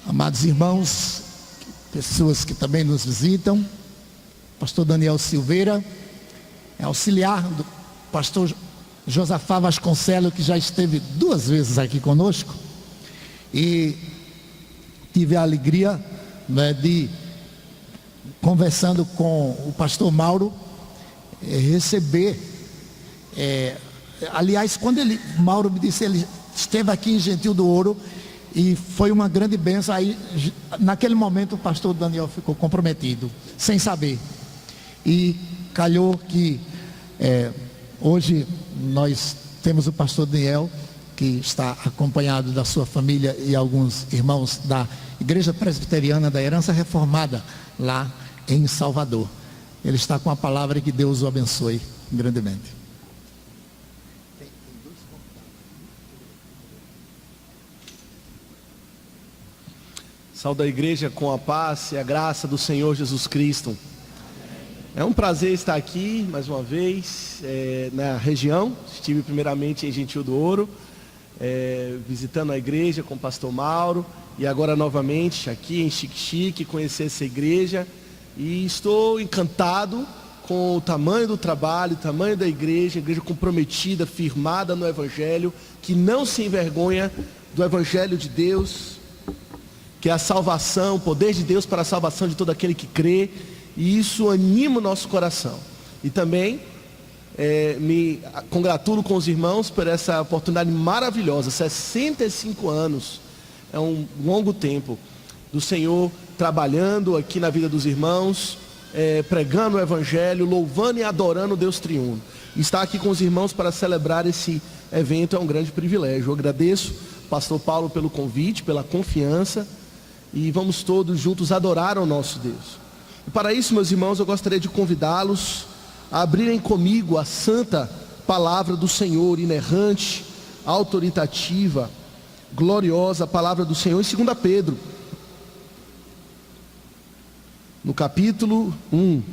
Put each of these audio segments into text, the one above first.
Amados irmãos, pessoas que também nos visitam, pastor Daniel Silveira, é auxiliar do pastor Josafá Vasconcelos, que já esteve 2 vezes aqui conosco, e tive a alegria, de, conversando com o pastor Mauro, receber, aliás, quando Mauro me disse, ele esteve aqui em Gentil do Ouro, e foi uma grande bênção. Aí, naquele momento, o pastor Daniel ficou comprometido, sem saber, e calhou que hoje nós temos o pastor Daniel, que está acompanhado da sua família e alguns irmãos da Igreja Presbiteriana da Herança Reformada, lá em Salvador. Ele está com a palavra, que Deus o abençoe grandemente. Saúde a igreja com a paz e a graça do Senhor Jesus Cristo. É um prazer estar aqui mais uma vez na região. Estive primeiramente em Gentil do Ouro, visitando a igreja com o pastor Mauro, e agora novamente aqui em Xique-Xique, conhecer essa igreja, e estou encantado com o tamanho do trabalho, o tamanho da igreja comprometida, firmada no Evangelho, que não se envergonha do Evangelho de Deus, que é a salvação, o poder de Deus para a salvação de todo aquele que crê, e isso anima o nosso coração. E também me congratulo com os irmãos por essa oportunidade maravilhosa. 65 anos é um longo tempo do Senhor trabalhando aqui na vida dos irmãos, pregando o Evangelho, louvando e adorando o Deus triuno. Estar aqui com os irmãos para celebrar esse evento é um grande privilégio. Eu agradeço ao pastor Paulo pelo convite, pela confiança, e vamos todos juntos adorar ao nosso Deus. E para isso, meus irmãos, eu gostaria de convidá-los a abrirem comigo a santa palavra do Senhor, inerrante, autoritativa, gloriosa palavra do Senhor, em 2 Pedro, no capítulo 1.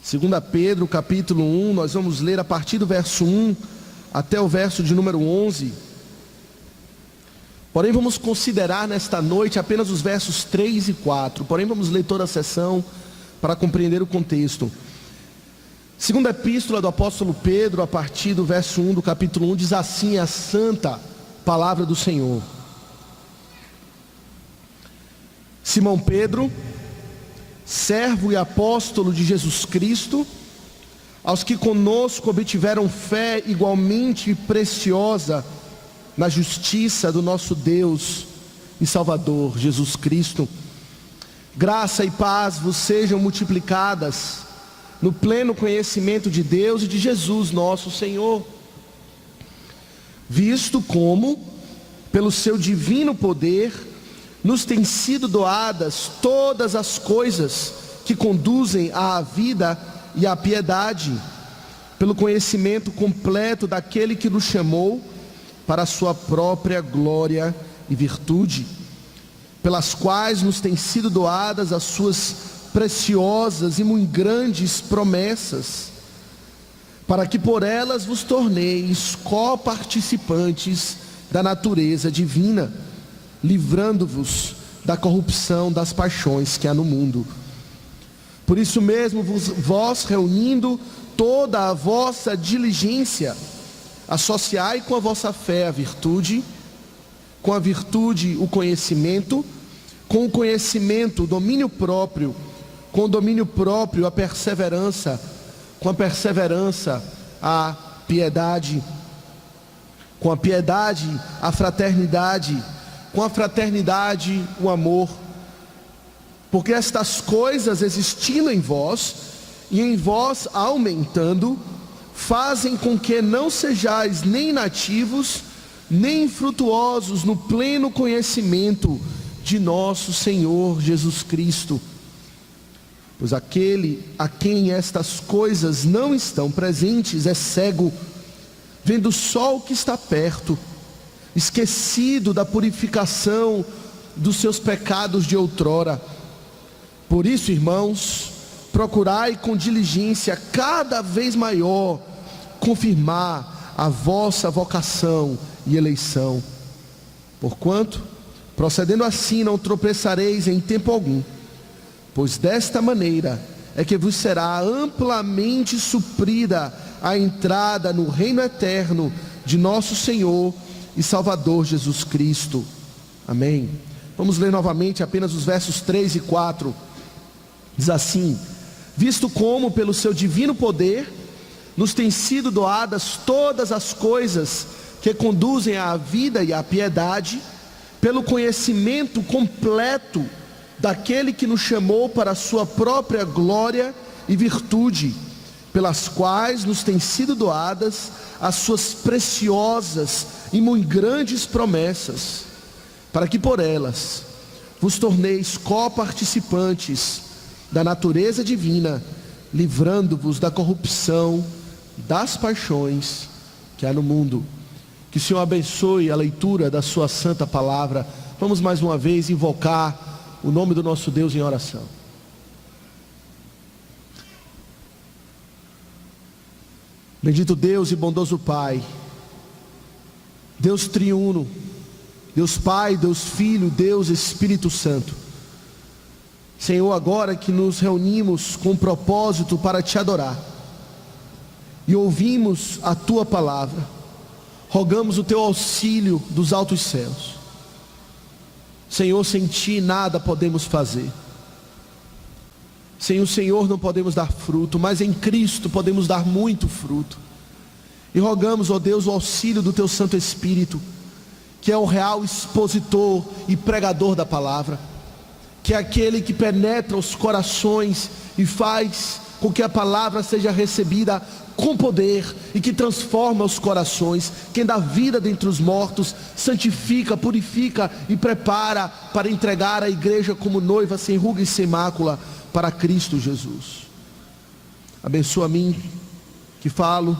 Segunda Pedro, capítulo 1, nós vamos ler a partir do verso 1 até o verso de número 11. Porém, vamos considerar nesta noite apenas os versos 3 e 4. Porém, vamos ler toda a sessão para compreender o contexto. Segunda epístola do apóstolo Pedro, a partir do verso 1 do capítulo 1, diz assim a santa palavra do Senhor. Simão Pedro, servo e apóstolo de Jesus Cristo, aos que conosco obtiveram fé igualmente preciosa na justiça do nosso Deus e Salvador Jesus Cristo, graça e paz vos sejam multiplicadas no pleno conhecimento de Deus e de Jesus nosso Senhor, visto como, pelo seu divino poder, nos têm sido doadas todas as coisas que conduzem à vida e à piedade, pelo conhecimento completo daquele que nos chamou para a sua própria glória e virtude, pelas quais nos têm sido doadas as suas preciosas e muito grandes promessas, para que por elas vos torneis coparticipantes da natureza divina, livrando-vos da corrupção das paixões que há no mundo. Por isso mesmo, vós reunindo toda a vossa diligência, associai com a vossa fé a virtude, com a virtude o conhecimento, com o conhecimento o domínio próprio, com o domínio próprio a perseverança, com a perseverança a piedade, com a piedade a fraternidade, com a fraternidade o amor, porque estas coisas existindo em vós e em vós aumentando, fazem com que não sejais nem inativos, nem infrutuosos no pleno conhecimento de nosso Senhor Jesus Cristo. Pois aquele a quem estas coisas não estão presentes é cego, vendo só o que está perto, esquecido da purificação dos seus pecados de outrora. Por isso, irmãos, procurai com diligência cada vez maior confirmar a vossa vocação e eleição. Porquanto, procedendo assim, não tropeçareis em tempo algum, pois desta maneira é que vos será amplamente suprida a entrada no reino eterno de nosso Senhor e Salvador Jesus Cristo. Amém. Vamos ler novamente apenas os versos 3 e 4. Diz assim: visto como pelo seu divino poder nos têm sido doadas todas as coisas que conduzem à vida e à piedade, pelo conhecimento completo daquele que nos chamou para a sua própria glória e virtude, pelas quais nos têm sido doadas as suas preciosas e muito grandes promessas, para que por elas vos torneis coparticipantes da natureza divina, livrando-vos da corrupção das paixões que há no mundo. Que o Senhor abençoe a leitura da sua santa palavra. Vamos mais uma vez invocar o nome do nosso Deus em oração. Bendito Deus e bondoso Pai, Deus triuno, Deus Pai, Deus Filho, Deus Espírito Santo. Senhor, agora que nos reunimos com propósito para Te adorar e ouvimos a Tua palavra, rogamos o Teu auxílio dos altos céus. Senhor, sem Ti nada podemos fazer. Sem o Senhor não podemos dar fruto, mas em Cristo podemos dar muito fruto. E rogamos, ó Deus, o auxílio do Teu Santo Espírito, que é o real expositor e pregador da palavra, que é aquele que penetra os corações e faz com que a palavra seja recebida com poder e que transforma os corações, quem dá vida dentre os mortos, santifica, purifica e prepara para entregar a igreja como noiva sem ruga e sem mácula para Cristo Jesus. Abençoa a mim que falo,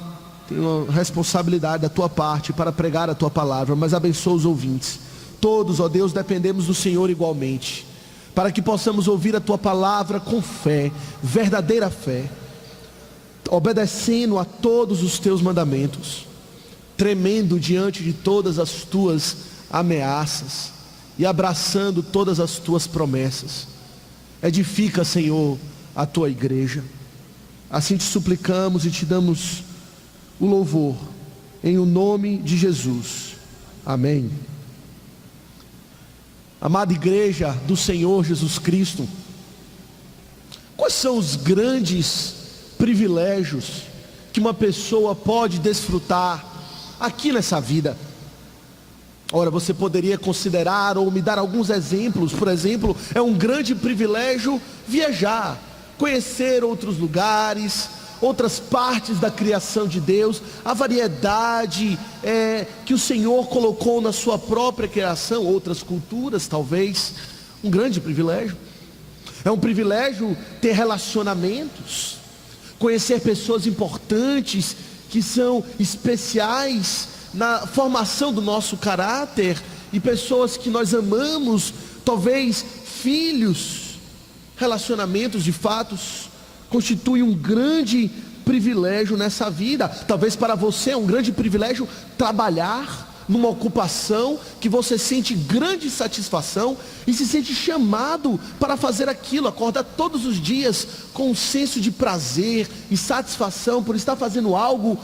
tenho a responsabilidade da Tua parte para pregar a Tua palavra, mas abençoa os ouvintes. Todos, ó Deus, dependemos do Senhor igualmente, para que possamos ouvir a Tua palavra com fé, verdadeira fé, obedecendo a todos os Teus mandamentos, tremendo diante de todas as Tuas ameaças e abraçando todas as Tuas promessas. Edifica, Senhor, a Tua igreja. Assim Te suplicamos e Te damos o louvor, em o nome de Jesus. Amém. Amada igreja do Senhor Jesus Cristo, quais são os grandes privilégios que uma pessoa pode desfrutar aqui nessa vida? Ora, você poderia considerar ou me dar alguns exemplos. Por exemplo, é um grande privilégio viajar, conhecer outros lugares, outras partes da criação de Deus, a variedade que o Senhor colocou na sua própria criação, outras culturas talvez, um grande privilégio. É um privilégio ter relacionamentos, conhecer pessoas importantes que são especiais na formação do nosso caráter, e pessoas que nós amamos, talvez filhos. Relacionamentos de fato constituem um grande privilégio nessa vida. Talvez para você é um grande privilégio trabalhar numa ocupação que você sente grande satisfação e se sente chamado para fazer aquilo, acorda todos os dias com um senso de prazer e satisfação por estar fazendo algo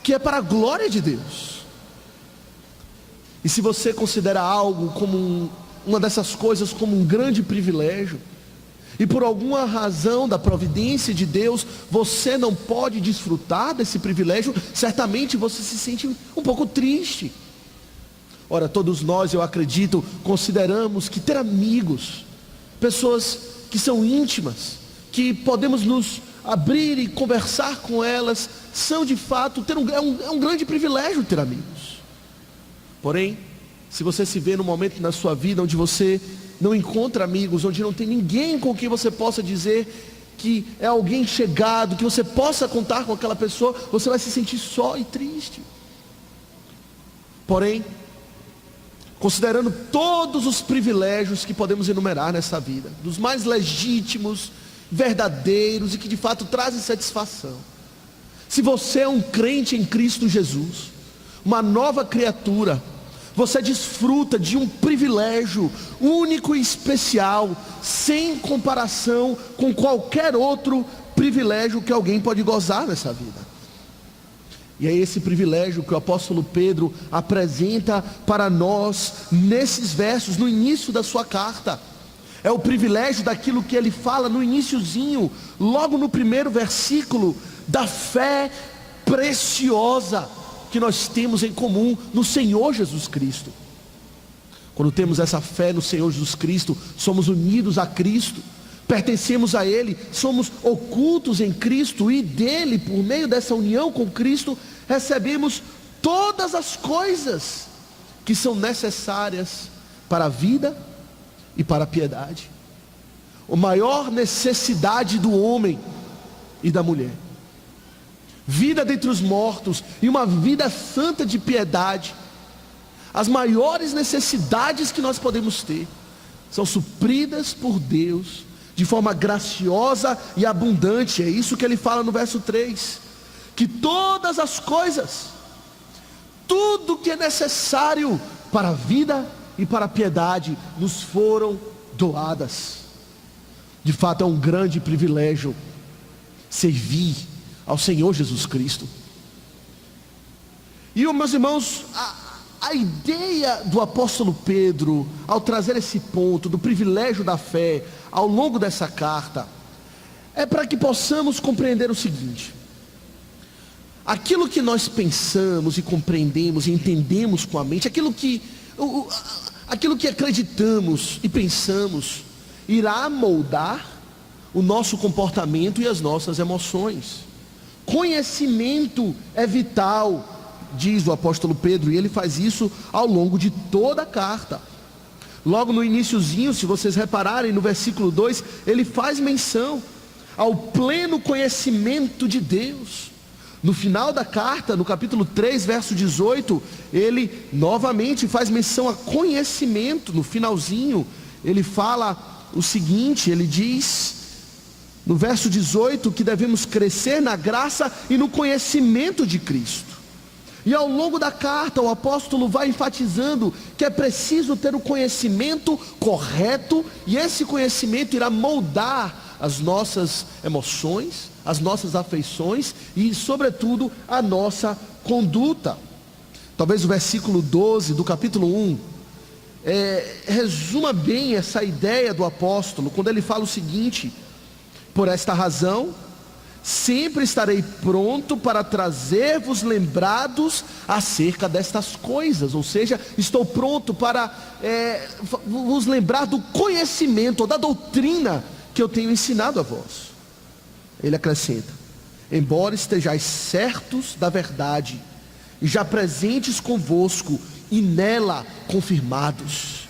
que é para a glória de Deus. E se você considera algo como uma dessas coisas como um grande privilégio, e por alguma razão da providência de Deus você não pode desfrutar desse privilégio, certamente você se sente um pouco triste. Ora, todos nós, eu acredito, consideramos que ter amigos, pessoas que são íntimas, que podemos nos abrir e conversar com elas, são de fato, é um grande privilégio ter amigos. Porém, se você se vê num momento na sua vida onde você não encontra amigos, onde não tem ninguém com quem você possa dizer que é alguém chegado, que você possa contar com aquela pessoa, você vai se sentir só e triste. Porém, considerando todos os privilégios que podemos enumerar nessa vida, dos mais legítimos verdadeiros e que de fato trazem satisfação. Se você é um crente em Cristo Jesus, uma nova criatura, você desfruta de um privilégio único e especial, sem comparação com qualquer outro privilégio que alguém pode gozar nessa vida. E é esse privilégio que o apóstolo Pedro apresenta para nós nesses versos, no início da sua carta. É o privilégio daquilo que ele fala no iniciozinho, logo no primeiro versículo, da fé preciosa que nós temos em comum no Senhor Jesus Cristo. Quando temos essa fé no Senhor Jesus Cristo, somos unidos a Cristo, pertencemos a Ele, somos ocultos em Cristo e dele, por meio dessa união com Cristo, recebemos todas as coisas que são necessárias para a vida e para a piedade. A maior necessidade do homem e da mulher, vida dentre os mortos e uma vida santa de piedade. As maiores necessidades que nós podemos ter são supridas por Deus de forma graciosa e abundante. É isso que ele fala no verso 3, que todas as coisas, tudo que é necessário para a vida e para a piedade, nos foram doadas. De fato é um grande privilégio servir ao Senhor Jesus Cristo. E meus irmãos, a ideia do apóstolo Pedro, ao trazer esse ponto do privilégio da fé ao longo dessa carta, é para que possamos compreender o seguinte: aquilo que nós pensamos e compreendemos e entendemos com a mente, aquilo que acreditamos e pensamos, irá moldar o nosso comportamento e as nossas emoções. Conhecimento é vital, diz o apóstolo Pedro, e ele faz isso ao longo de toda a carta. Logo no iniciozinho, se vocês repararem, no versículo 2, ele faz menção ao pleno conhecimento de Deus. No final da carta, no capítulo 3, verso 18, ele novamente faz menção a conhecimento. No finalzinho, ele fala o seguinte, ele diz no verso 18 que devemos crescer na graça e no conhecimento de Cristo. E ao longo da carta o apóstolo vai enfatizando que é preciso ter o conhecimento correto, e esse conhecimento irá moldar as nossas emoções, as nossas afeições e sobretudo a nossa conduta. Talvez o versículo 12 do capítulo 1 resuma bem essa ideia do apóstolo, quando ele fala o seguinte: por esta razão, sempre estarei pronto para trazer-vos lembrados acerca destas coisas. Ou seja, estou pronto para vos lembrar do conhecimento, ou da doutrina que eu tenho ensinado a vós. Ele acrescenta: embora estejais certos da verdade, e já presentes convosco, e nela confirmados.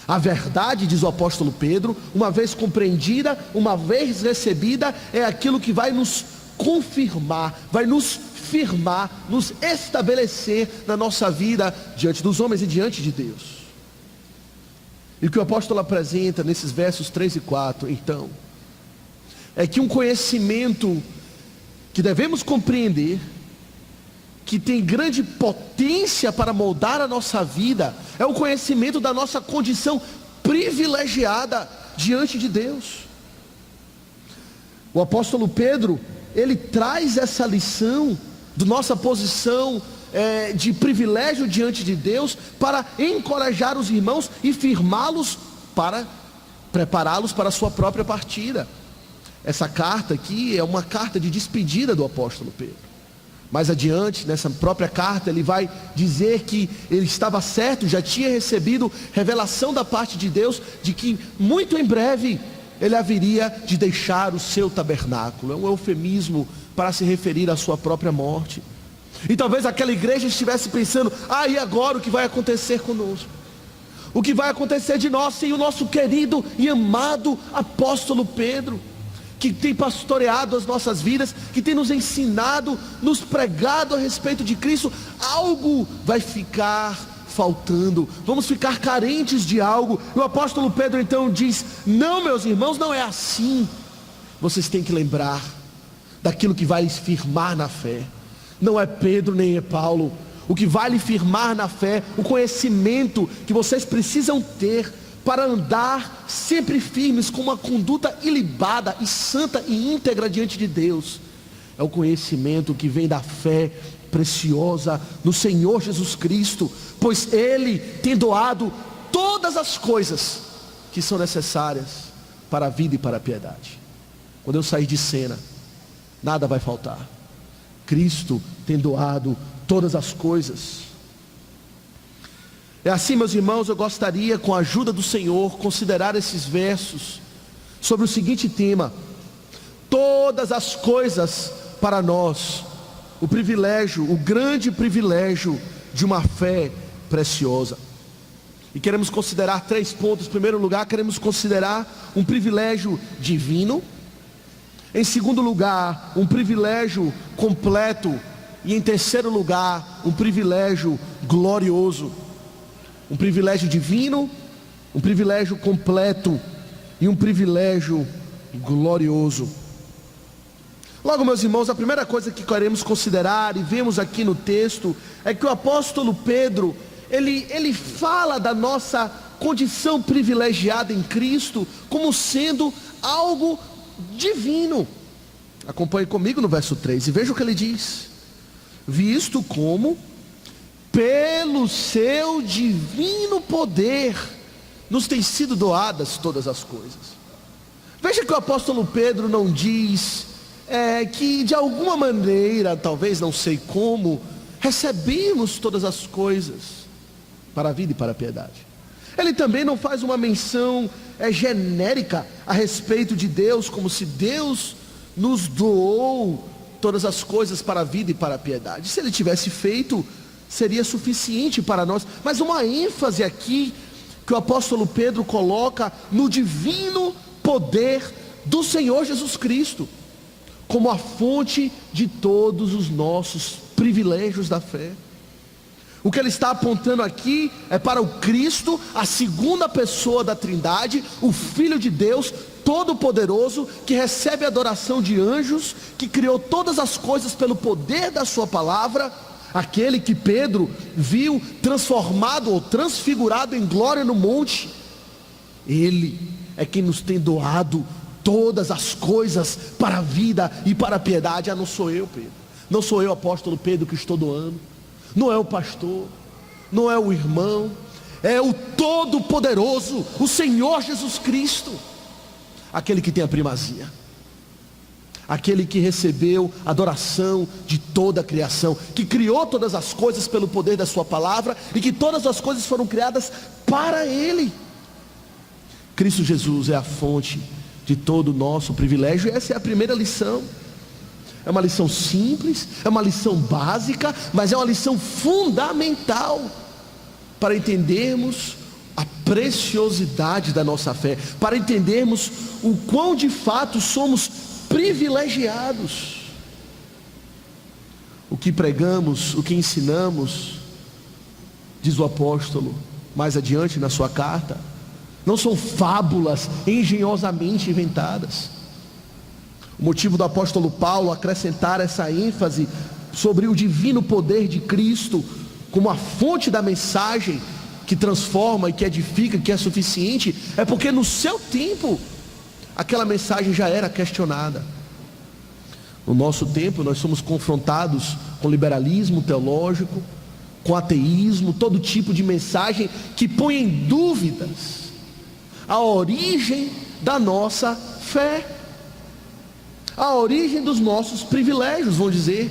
A verdade, diz o apóstolo Pedro, uma vez compreendida, uma vez recebida, é aquilo que vai nos confirmar, vai nos firmar, nos estabelecer na nossa vida diante dos homens e diante de Deus. E o que o apóstolo apresenta nesses versos 3 e 4, então, é que um conhecimento que devemos compreender, que tem grande potência para moldar a nossa vida, é o conhecimento da nossa condição privilegiada diante de Deus. O apóstolo Pedro, ele traz essa lição da nossa posição de privilégio diante de Deus, para encorajar os irmãos e firmá-los, para prepará-los para a sua própria partida. Essa carta aqui é uma carta de despedida do apóstolo Pedro. Mais adiante, nessa própria carta, ele vai dizer que ele estava certo, já tinha recebido revelação da parte de Deus, de que muito em breve ele haveria de deixar o seu tabernáculo. É um eufemismo para se referir à sua própria morte. E talvez aquela igreja estivesse pensando: e agora o que vai acontecer conosco? O que vai acontecer de nós sem o nosso querido e amado apóstolo Pedro, que tem pastoreado as nossas vidas, que tem nos ensinado, nos pregado a respeito de Cristo? Algo vai ficar faltando, vamos ficar carentes de algo. E o apóstolo Pedro então diz: não, meus irmãos, não é assim. vocês têm que lembrar daquilo que vai lhes firmar na fé. Não é Pedro nem é Paulo. O que vai lhe firmar na fé, o conhecimento que vocês precisam ter para andar sempre firmes com uma conduta ilibada e santa e íntegra diante de Deus, é o conhecimento que vem da fé preciosa no Senhor Jesus Cristo, pois Ele tem doado todas as coisas que são necessárias para a vida e para a piedade. Quando eu sair de cena, nada vai faltar. Cristo tem doado todas as coisas. É assim, meus irmãos, eu gostaria, com a ajuda do Senhor, considerar esses versos sobre o seguinte tema: todas as coisas para nós, o privilégio, o grande privilégio de uma fé preciosa. E queremos considerar 3 pontos. Em primeiro lugar, queremos considerar um privilégio divino. Em segundo lugar, um privilégio completo. E em terceiro lugar, um privilégio glorioso. Um privilégio divino, um privilégio completo e um privilégio glorioso. Logo, meus irmãos, a primeira coisa que queremos considerar e vemos aqui no texto é que o apóstolo Pedro, ele fala da nossa condição privilegiada em Cristo como sendo algo divino. Acompanhe comigo no verso 3 e veja o que ele diz: visto como pelo seu divino poder nos têm sido doadas todas as coisas. Veja que o apóstolo Pedro não diz que de alguma maneira, talvez não sei como, recebemos todas as coisas para a vida e para a piedade. Ele também não faz uma menção genérica a respeito de Deus, como se Deus nos doou todas as coisas para a vida e para a piedade. Se ele tivesse feito, seria suficiente para nós. Mas uma ênfase aqui que o apóstolo Pedro coloca no divino poder do Senhor Jesus Cristo, como a fonte de todos os nossos privilégios da fé. O que ele está apontando aqui é para o Cristo, a segunda pessoa da Trindade, o Filho de Deus Todo-Poderoso, que recebe a adoração de anjos, que criou todas as coisas pelo poder da sua palavra, aquele que Pedro viu transformado ou transfigurado em glória no monte. Ele é quem nos tem doado todas as coisas para a vida e para a piedade. Não sou eu, Pedro, não sou eu, apóstolo Pedro, que estou doando, não é o pastor, não é o irmão, é o Todo-Poderoso, o Senhor Jesus Cristo, aquele que tem a primazia, aquele que recebeu a adoração de toda a criação, que criou todas as coisas pelo poder da sua palavra, e que todas as coisas foram criadas para Ele. Cristo Jesus é a fonte de todo o nosso privilégio, e essa é a primeira lição. É uma lição simples, é uma lição básica, mas é uma lição fundamental para entendermos a preciosidade da nossa fé, para entendermos o quão de fato somos privilegiados. O que pregamos, o que ensinamos, diz o apóstolo mais adiante na sua carta, não são fábulas engenhosamente inventadas. O motivo do apóstolo Paulo acrescentar essa ênfase sobre o divino poder de Cristo como a fonte da mensagem que transforma e que edifica, que é suficiente, é porque no seu tempo aquela mensagem já era questionada. No nosso tempo nós somos confrontados com liberalismo teológico, com ateísmo, todo tipo de mensagem que põe em dúvidas a origem da nossa fé, a origem dos nossos privilégios. Vão dizer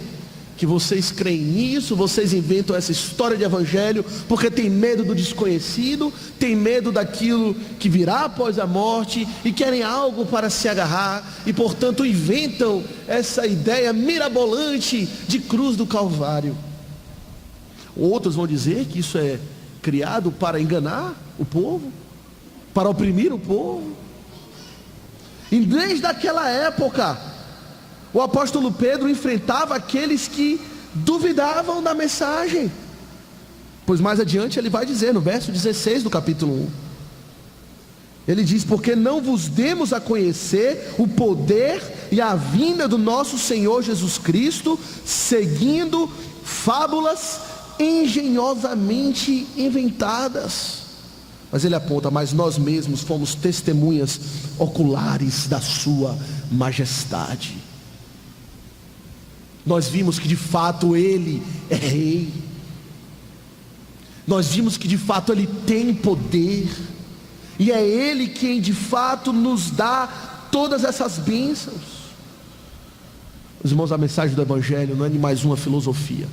que vocês creem nisso, vocês inventam essa história de evangelho porque tem medo do desconhecido, tem medo daquilo que virá após a morte e querem algo para se agarrar, e portanto inventam essa ideia mirabolante de cruz do Calvário. Outros vão dizer que isso é criado para enganar o povo, para oprimir o povo. E desde aquela época o apóstolo Pedro enfrentava aqueles que duvidavam da mensagem, pois mais adiante ele vai dizer no verso 16 do capítulo 1: Ele diz: porque não vos demos a conhecer o poder e a vinda do nosso Senhor Jesus Cristo, seguindo fábulas engenhosamente inventadas. Mas ele aponta: mas nós mesmos fomos testemunhas oculares da sua majestade. Nós vimos que de fato ele é rei. Nós vimos que de fato ele tem poder. E é ele quem de fato nos dá todas essas bênçãos. Os irmãos, a mensagem do Evangelho não é de mais uma filosofia,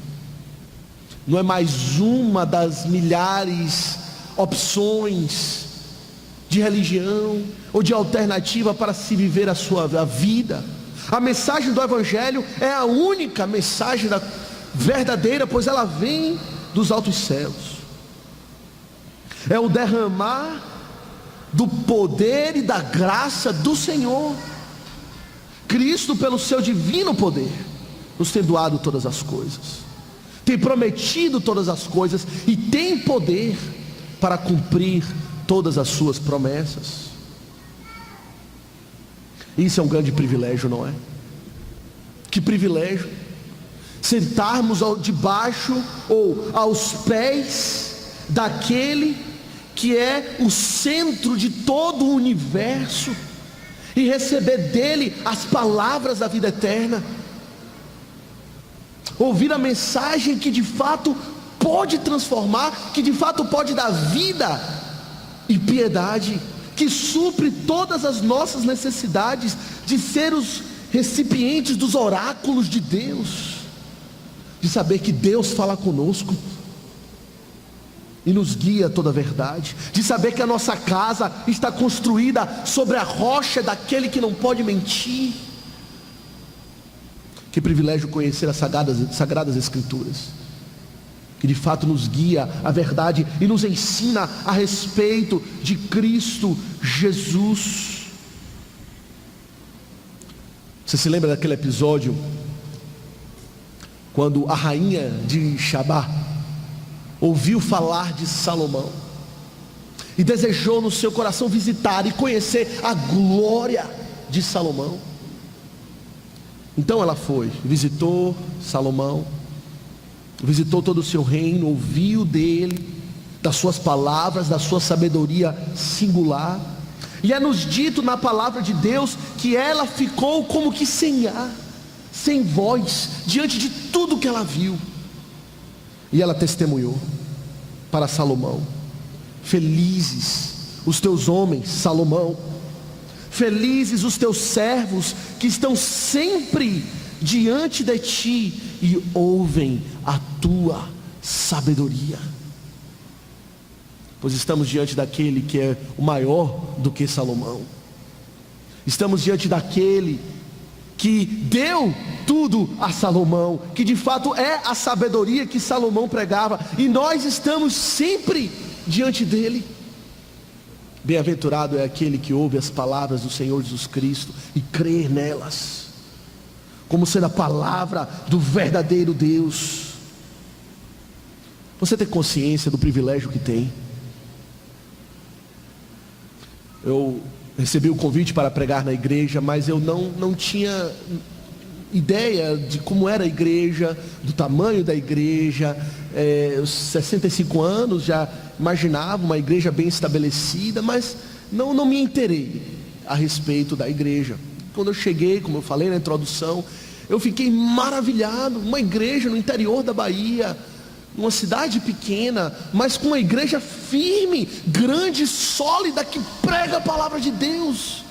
não é mais uma das milhares opções de religião ou de alternativa para se viver a vida. A mensagem do Evangelho é a única mensagem verdadeira, pois ela vem dos altos céus. É o derramar do poder e da graça do Senhor. Cristo, pelo seu divino poder, nos tem doado todas as coisas, tem prometido todas as coisas e tem poder para cumprir todas as suas promessas. Isso é um grande privilégio, não é? Que privilégio sentarmos debaixo ou aos pés daquele que é o centro de todo o universo e receber dele as palavras da vida eterna, ouvir a mensagem que de fato pode transformar, que de fato pode dar vida e piedade, que supre todas as nossas necessidades, de ser os recipientes dos oráculos de Deus, de saber que Deus fala conosco e nos guia a toda a verdade, de saber que a nossa casa está construída sobre a rocha daquele que não pode mentir. Que privilégio conhecer as sagradas Escrituras, que de fato nos guia a verdade e nos ensina a respeito de Cristo Jesus. Você se lembra daquele episódio quando a rainha de Sabá ouviu falar de Salomão e desejou no seu coração visitar e conhecer a glória de Salomão? Então ela foi, visitou Salomão, visitou todo o seu reino, ouviu dele, das suas palavras, da sua sabedoria singular. E é nos dito na palavra de Deus que ela ficou como que sem ar, sem voz, diante de tudo que ela viu. E ela testemunhou para Salomão: felizes os teus homens, Salomão, felizes os teus servos que estão sempre diante de ti e ouvem a tua sabedoria. Pois estamos diante daquele que é o maior do que Salomão. Estamos diante daquele que deu tudo a Salomão, que de fato é a sabedoria que Salomão pregava, e nós estamos sempre diante dele. Bem-aventurado é aquele que ouve as palavras do Senhor Jesus Cristo e crê nelas, como sendo a palavra do verdadeiro Deus. Você tem consciência do privilégio que tem? Eu recebi o convite para pregar na igreja, mas eu não tinha ideia de como era a igreja, do tamanho da igreja. Aos 65 anos já imaginava uma igreja bem estabelecida, mas não me inteirei a respeito da igreja. Quando eu cheguei, como eu falei na introdução, eu fiquei maravilhado. Uma igreja no interior da Bahia, uma cidade pequena, mas com uma igreja firme, grande, sólida, que prega a palavra de Deus.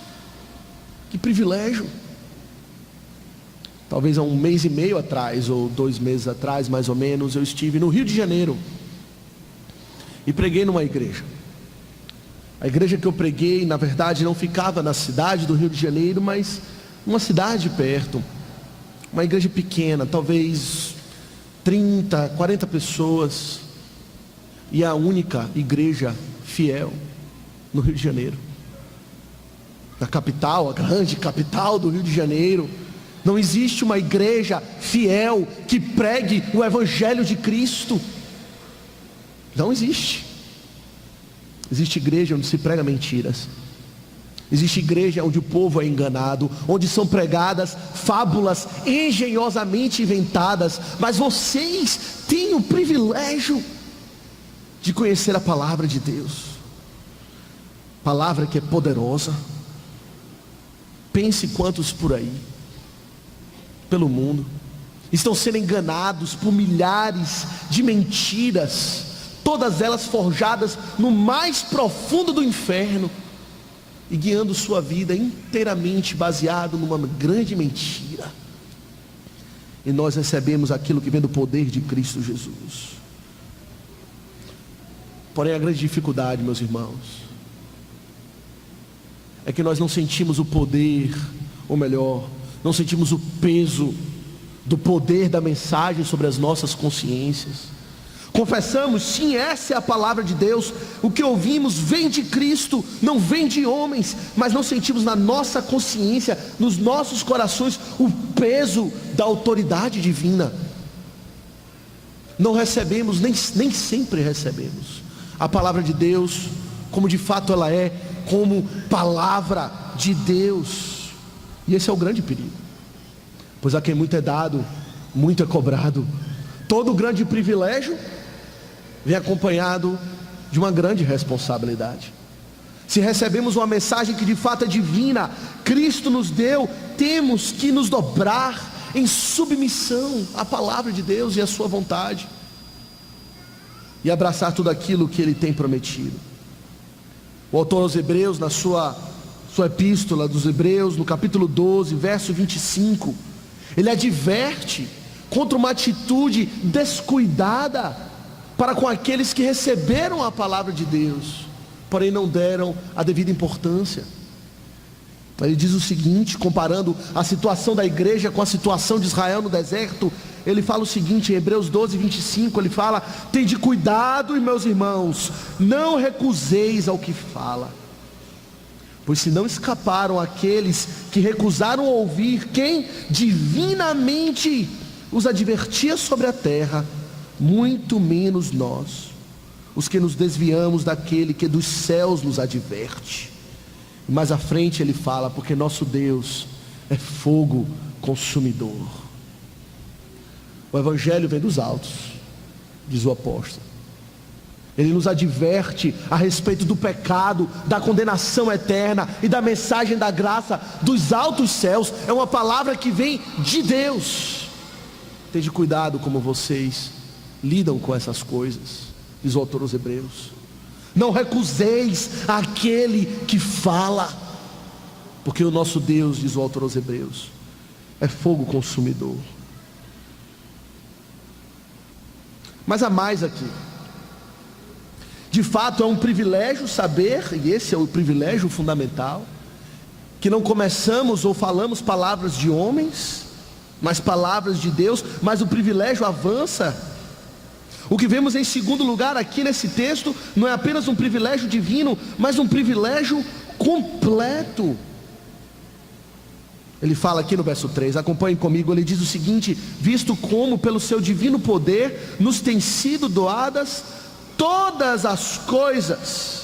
Que privilégio. Talvez há 1 mês e meio atrás, ou 2 meses atrás, mais ou menos, eu estive no Rio de Janeiro e preguei numa igreja. A igreja que eu preguei, na verdade, não ficava na cidade do Rio de Janeiro, mas uma cidade perto. Uma igreja pequena, talvez 30, 40 pessoas, e a única igreja fiel no Rio de Janeiro, na capital, a grande capital do Rio de Janeiro. Não existe uma igreja fiel que pregue o Evangelho de Cristo. Não existe. Existe igreja onde se prega mentiras. Existe igreja onde o povo é enganado, onde são pregadas fábulas engenhosamente inventadas, mas vocês têm o privilégio de conhecer a palavra de Deus, palavra que é poderosa. Pense quantos por aí, pelo mundo, estão sendo enganados por milhares de mentiras, todas elas forjadas no mais profundo do inferno, e guiando sua vida inteiramente baseado numa grande mentira. E nós recebemos aquilo que vem do poder de Cristo Jesus. Porém, a grande dificuldade, meus irmãos, é que nós não sentimos o poder, ou melhor, não sentimos o peso do poder da mensagem sobre as nossas consciências. Confessamos, sim, essa é a palavra de Deus, o que ouvimos vem de Cristo, não vem de homens, mas não sentimos na nossa consciência, nos nossos corações, o peso da autoridade divina. Não recebemos, nem sempre recebemos a palavra de Deus como de fato ela é, como palavra de Deus. E esse é o grande perigo, pois a quem muito é dado, muito é cobrado. Todo grande privilégio vem acompanhado de uma grande responsabilidade. Se recebemos uma mensagem que de fato é divina, Cristo nos deu, temos que nos dobrar em submissão à palavra de Deus e à sua vontade, e abraçar tudo aquilo que Ele tem prometido. O autor aos Hebreus, na sua epístola dos Hebreus, no capítulo 12, verso 25, ele adverte contra uma atitude descuidada para com aqueles que receberam a palavra de Deus, porém não deram a devida importância. Ele diz o seguinte, comparando a situação da igreja com a situação de Israel no deserto, ele fala o seguinte, em Hebreus 12, 25, ele fala: tende cuidado, meus irmãos, não recuseis ao que fala, pois se não escaparam aqueles que recusaram ouvir quem divinamente os advertia sobre a terra, muito menos nós, os que nos desviamos daquele que dos céus nos adverte. E mais à frente ele fala: porque nosso Deus é fogo consumidor. O evangelho vem dos altos, diz o apóstolo. Ele nos adverte a respeito do pecado, da condenação eterna e da mensagem da graça dos altos céus. É uma palavra que vem de Deus. Tende cuidado como vocês lidam com essas coisas, diz o autor aos Hebreus. Não recuseis aquele que fala, porque o nosso Deus, diz o autor aos Hebreus, é fogo consumidor. Mas há mais aqui. De fato é um privilégio saber, e esse é o privilégio fundamental, que não começamos ou falamos palavras de homens, mas palavras de Deus. Mas o privilégio avança. O que vemos em segundo lugar aqui nesse texto não é apenas um privilégio divino, mas um privilégio completo. Ele fala aqui no verso 3, acompanhem comigo, ele diz o seguinte: visto como pelo seu divino poder nos têm sido doadas todas as coisas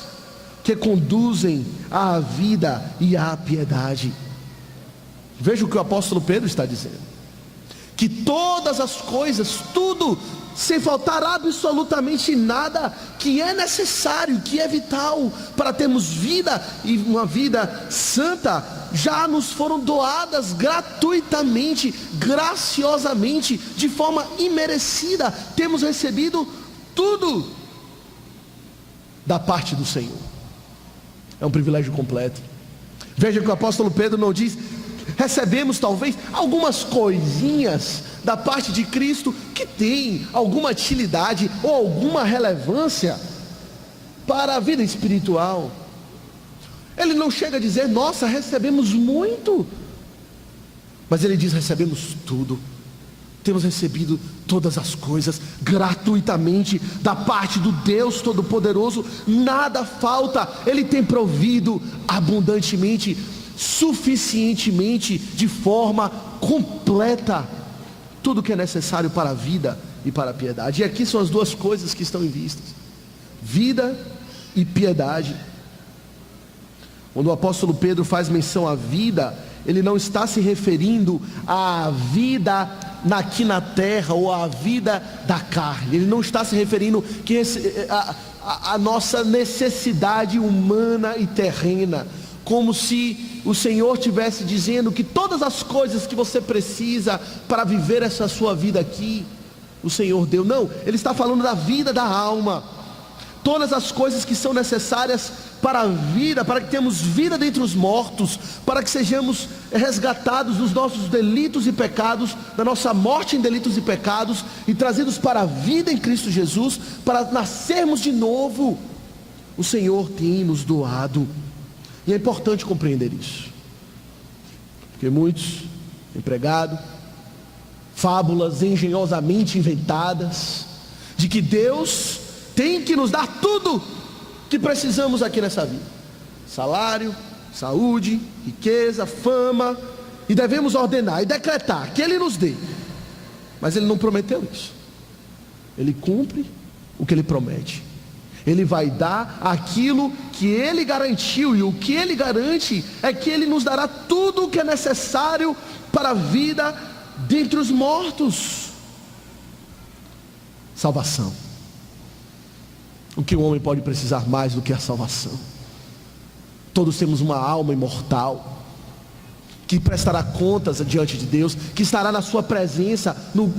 que conduzem à vida e à piedade. Veja o que o apóstolo Pedro está dizendo, que todas as coisas, tudo, sem faltar absolutamente nada, que é necessário, que é vital para termos vida e uma vida santa, já nos foram doadas gratuitamente, graciosamente, de forma imerecida. Temos recebido tudo da parte do Senhor. É um privilégio completo. Veja que o apóstolo Pedro não diz: recebemos talvez algumas coisinhas da parte de Cristo que tem alguma utilidade ou alguma relevância para a vida espiritual. Ele não chega a dizer: nossa, recebemos muito, mas ele diz: recebemos tudo. Temos recebido todas as coisas gratuitamente da parte do Deus Todo-Poderoso. Nada falta, Ele tem provido abundantemente, suficientemente, de forma completa, tudo que é necessário para a vida e para a piedade. E aqui são as duas coisas que estão em vistas: vida e piedade. Quando o apóstolo Pedro faz menção à vida, ele não está se referindo à vida aqui na terra ou à vida da carne. Ele não está se referindo que a nossa necessidade humana e terrena, como se o Senhor estivesse dizendo que todas as coisas que você precisa para viver essa sua vida aqui, o Senhor deu. Não, Ele está falando da vida da alma. Todas as coisas que são necessárias para a vida, para que tenhamos vida dentre os mortos, para que sejamos resgatados dos nossos delitos e pecados, da nossa morte em delitos e pecados, e trazidos para a vida em Cristo Jesus, para nascermos de novo. O Senhor tem nos doado. E é importante compreender isso, porque muitos têm pregado fábulas engenhosamente inventadas, de que Deus tem que nos dar tudo que precisamos aqui nessa vida: salário, saúde, riqueza, fama, e devemos ordenar e decretar que Ele nos dê. Mas Ele não prometeu isso. Ele cumpre o que Ele promete. Ele vai dar aquilo que Ele garantiu, e o que Ele garante é que Ele nos dará tudo o que é necessário para a vida dentre os mortos. Salvação. O que o homem pode precisar mais do que a salvação? Todos temos uma alma imortal, que prestará contas diante de Deus, que estará na sua presença,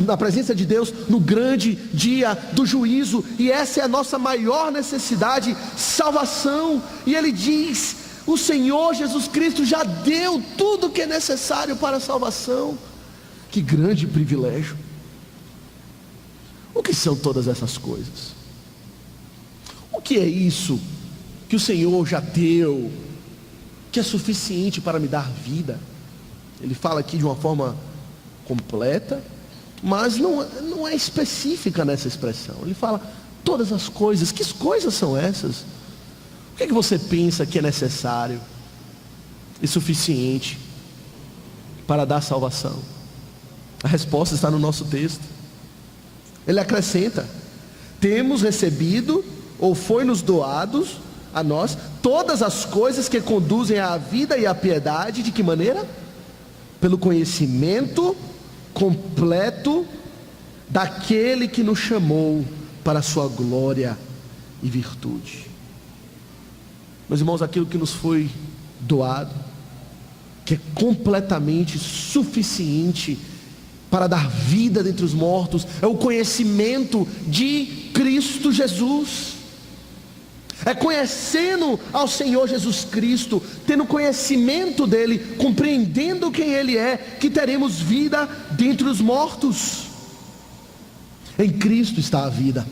na presença de Deus, no grande dia do juízo. E essa é a nossa maior necessidade: salvação. E Ele diz, o Senhor Jesus Cristo já deu tudo o que é necessário para a salvação. Que grande privilégio! O que são todas essas coisas? O que é isso que o Senhor já deu, que é suficiente para me dar vida? Ele fala aqui de uma forma completa, mas não é específica nessa expressão. Ele fala todas as coisas. Que coisas são essas? O que é que você pensa que é necessário e suficiente para dar salvação? A resposta está no nosso texto. Ele acrescenta: temos recebido, ou foi-nos doados a nós, todas as coisas que conduzem à vida e à piedade. De que maneira? Pelo conhecimento completo daquele que nos chamou para a sua glória e virtude. Meus irmãos, aquilo que nos foi doado, que é completamente suficiente para dar vida dentre os mortos, é o conhecimento de Cristo Jesus. É conhecendo ao Senhor Jesus Cristo, tendo conhecimento dEle, compreendendo quem Ele é, que teremos vida dentre os mortos. Em Cristo está a vida,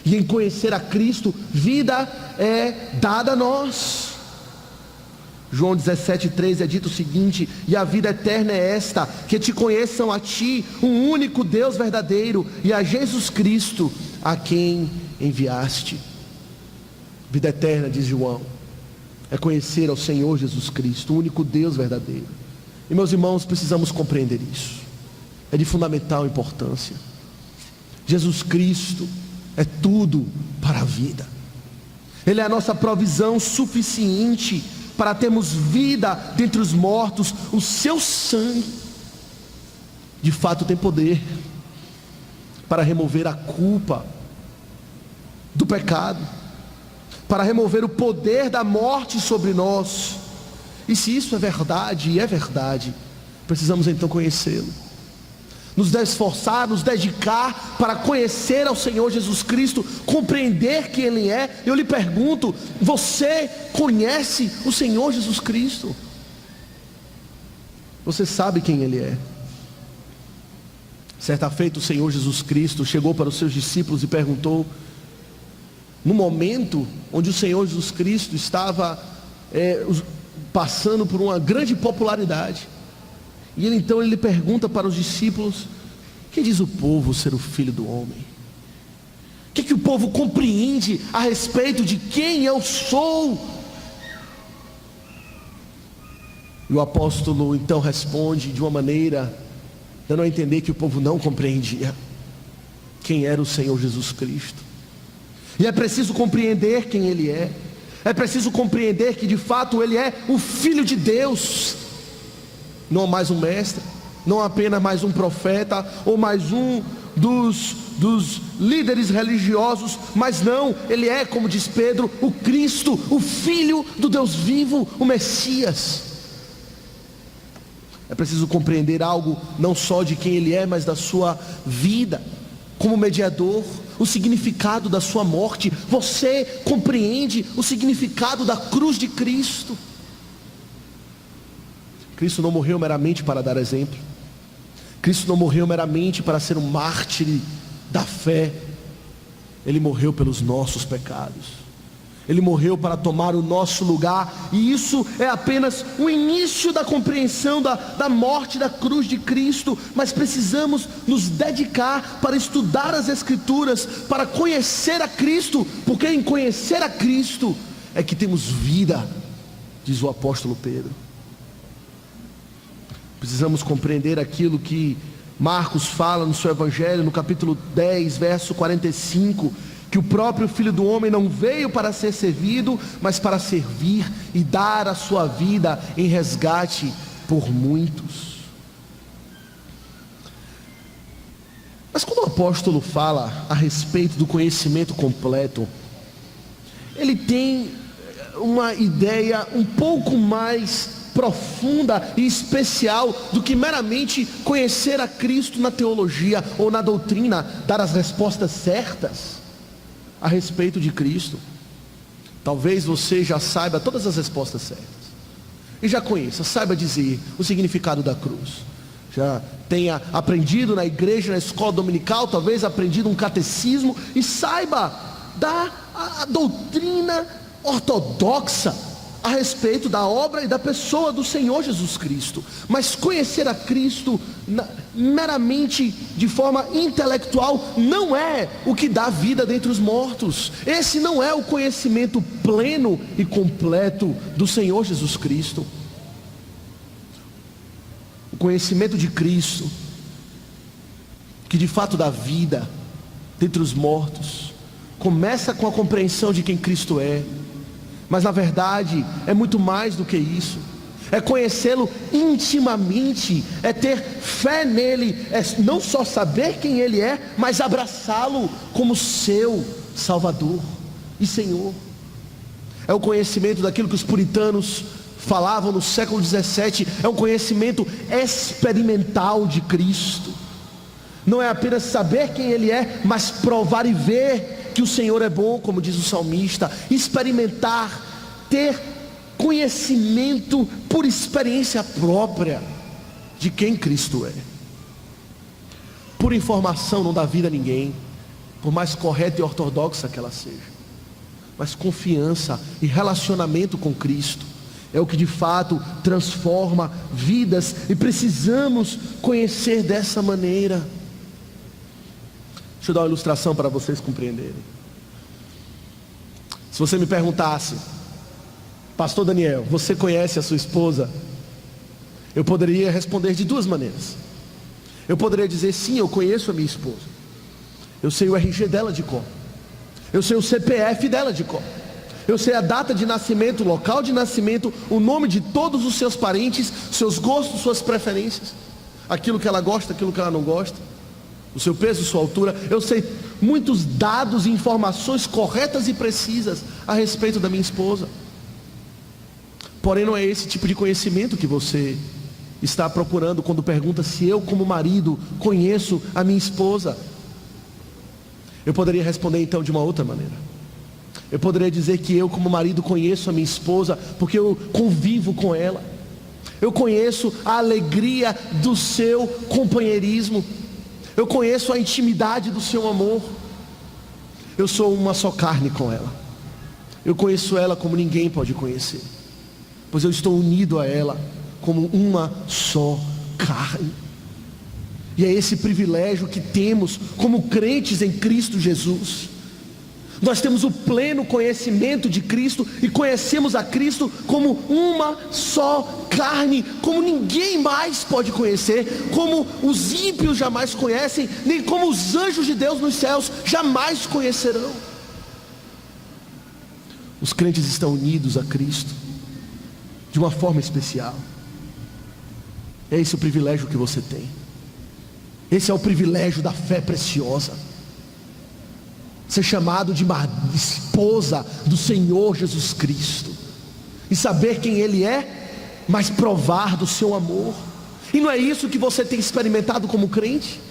e em conhecer a Cristo, vida é dada a nós. João 17,13 é dito o seguinte: e a vida eterna é esta, que te conheçam a ti, um único Deus verdadeiro, e a Jesus Cristo, a quem enviaste. Vida eterna, diz João, é conhecer ao Senhor Jesus Cristo, o único Deus verdadeiro. E meus irmãos, precisamos compreender isso. É de fundamental importância. Jesus Cristo é tudo para a vida. Ele é a nossa provisão suficiente para termos vida dentre os mortos. O seu sangue de fato tem poder para remover a culpa do pecado, para remover o poder da morte sobre nós. E se isso é verdade, e é verdade, precisamos então conhecê-lo, nos esforçar, nos dedicar para conhecer ao Senhor Jesus Cristo, compreender quem Ele é. Eu lhe pergunto: você conhece o Senhor Jesus Cristo? Você sabe quem Ele é? Certa feita o Senhor Jesus Cristo chegou para os seus discípulos e perguntou, no momento onde o Senhor Jesus Cristo estava passando por uma grande popularidade, e ele pergunta para os discípulos: que diz o povo ser o Filho do Homem? O que o povo compreende a respeito de quem eu sou? E o apóstolo então responde de uma maneira dando a entender que o povo não compreendia quem era o Senhor Jesus Cristo. E é preciso compreender quem Ele é. É preciso compreender que de fato Ele é o Filho de Deus, não mais um mestre, não apenas mais um profeta, ou mais um dos líderes religiosos, mas não, Ele é, como diz Pedro, o Cristo, o Filho do Deus vivo, o Messias. É preciso compreender algo, não só de quem Ele é, mas da sua vida, como mediador, o significado da sua morte. Você compreende o significado da cruz de Cristo? Cristo não morreu meramente para dar exemplo, Cristo não morreu meramente para ser um mártir da fé, Ele morreu pelos nossos pecados, Ele morreu para tomar o nosso lugar, e isso é apenas o início da compreensão da morte da cruz de Cristo. Mas precisamos nos dedicar para estudar as Escrituras, para conhecer a Cristo, porque em conhecer a Cristo é que temos vida, diz o apóstolo Pedro. Precisamos compreender aquilo que Marcos fala no seu Evangelho, no capítulo 10, verso 45, que o próprio Filho do Homem não veio para ser servido, mas para servir e dar a sua vida em resgate por muitos. Mas quando o apóstolo fala a respeito do conhecimento completo, ele tem uma ideia um pouco mais profunda e especial do que meramente conhecer a Cristo na teologia ou na doutrina, dar as respostas certas a respeito de Cristo. Talvez você já saiba todas as respostas certas, e já conheça, saiba dizer o significado da cruz, já tenha aprendido na igreja, na escola dominical, talvez aprendido um catecismo, e saiba a doutrina ortodoxa a respeito da obra e da pessoa do Senhor Jesus Cristo. Mas conhecer a Cristo meramente de forma intelectual não é o que dá vida dentre os mortos. Esse não é o conhecimento pleno e completo do Senhor Jesus Cristo. O conhecimento de Cristo, que de fato dá vida dentre os mortos, começa com a compreensão de quem Cristo é. Mas na verdade é muito mais do que isso. É conhecê-lo intimamente, é ter fé nele, é não só saber quem ele é, mas abraçá-lo como seu Salvador e Senhor. É o conhecimento daquilo que os puritanos falavam no século 17, é um conhecimento experimental de Cristo. Não é apenas saber quem ele é, mas provar e ver que o Senhor é bom, como diz o salmista. Experimentar, ter conhecimento por experiência própria de quem Cristo é. Por informação não dá vida a ninguém, por mais correta e ortodoxa que ela seja, mas confiança e relacionamento com Cristo é o que de fato transforma vidas, e precisamos conhecer dessa maneira. Deixa eu dar uma ilustração para vocês compreenderem. Se você me perguntasse: Pastor Daniel, você conhece a sua esposa? Eu poderia responder de duas maneiras. Eu poderia dizer: sim, eu conheço a minha esposa. Eu sei o RG dela de cor, eu sei o CPF dela de cor, eu sei a data de nascimento, o local de nascimento, o nome de todos os seus parentes, seus gostos, suas preferências, aquilo que ela gosta, aquilo que ela não gosta, o seu peso, sua altura. Eu sei muitos dados e informações corretas e precisas a respeito da minha esposa. Porém não é esse tipo de conhecimento que você está procurando quando pergunta se eu, como marido, conheço a minha esposa. Eu poderia responder então de uma outra maneira. Eu poderia dizer que eu, como marido, conheço a minha esposa porque eu convivo com ela. Eu conheço a alegria do seu companheirismo, eu conheço a intimidade do seu amor. Eu sou uma só carne com ela. Eu conheço ela como ninguém pode conhecer, pois eu estou unido a ela como uma só carne. E é esse privilégio que temos como crentes em Cristo Jesus. Nós temos o pleno conhecimento de Cristo e conhecemos a Cristo como uma só carne, como ninguém mais pode conhecer, como os ímpios jamais conhecem, nem como os anjos de Deus nos céus jamais conhecerão. Os crentes estão unidos a Cristo de uma forma especial. É esse o privilégio que você tem. Esse é o privilégio da fé preciosa. Ser chamado de uma esposa do Senhor Jesus Cristo, e saber quem Ele é, mas provar do seu amor. E não é isso que você tem experimentado como crente?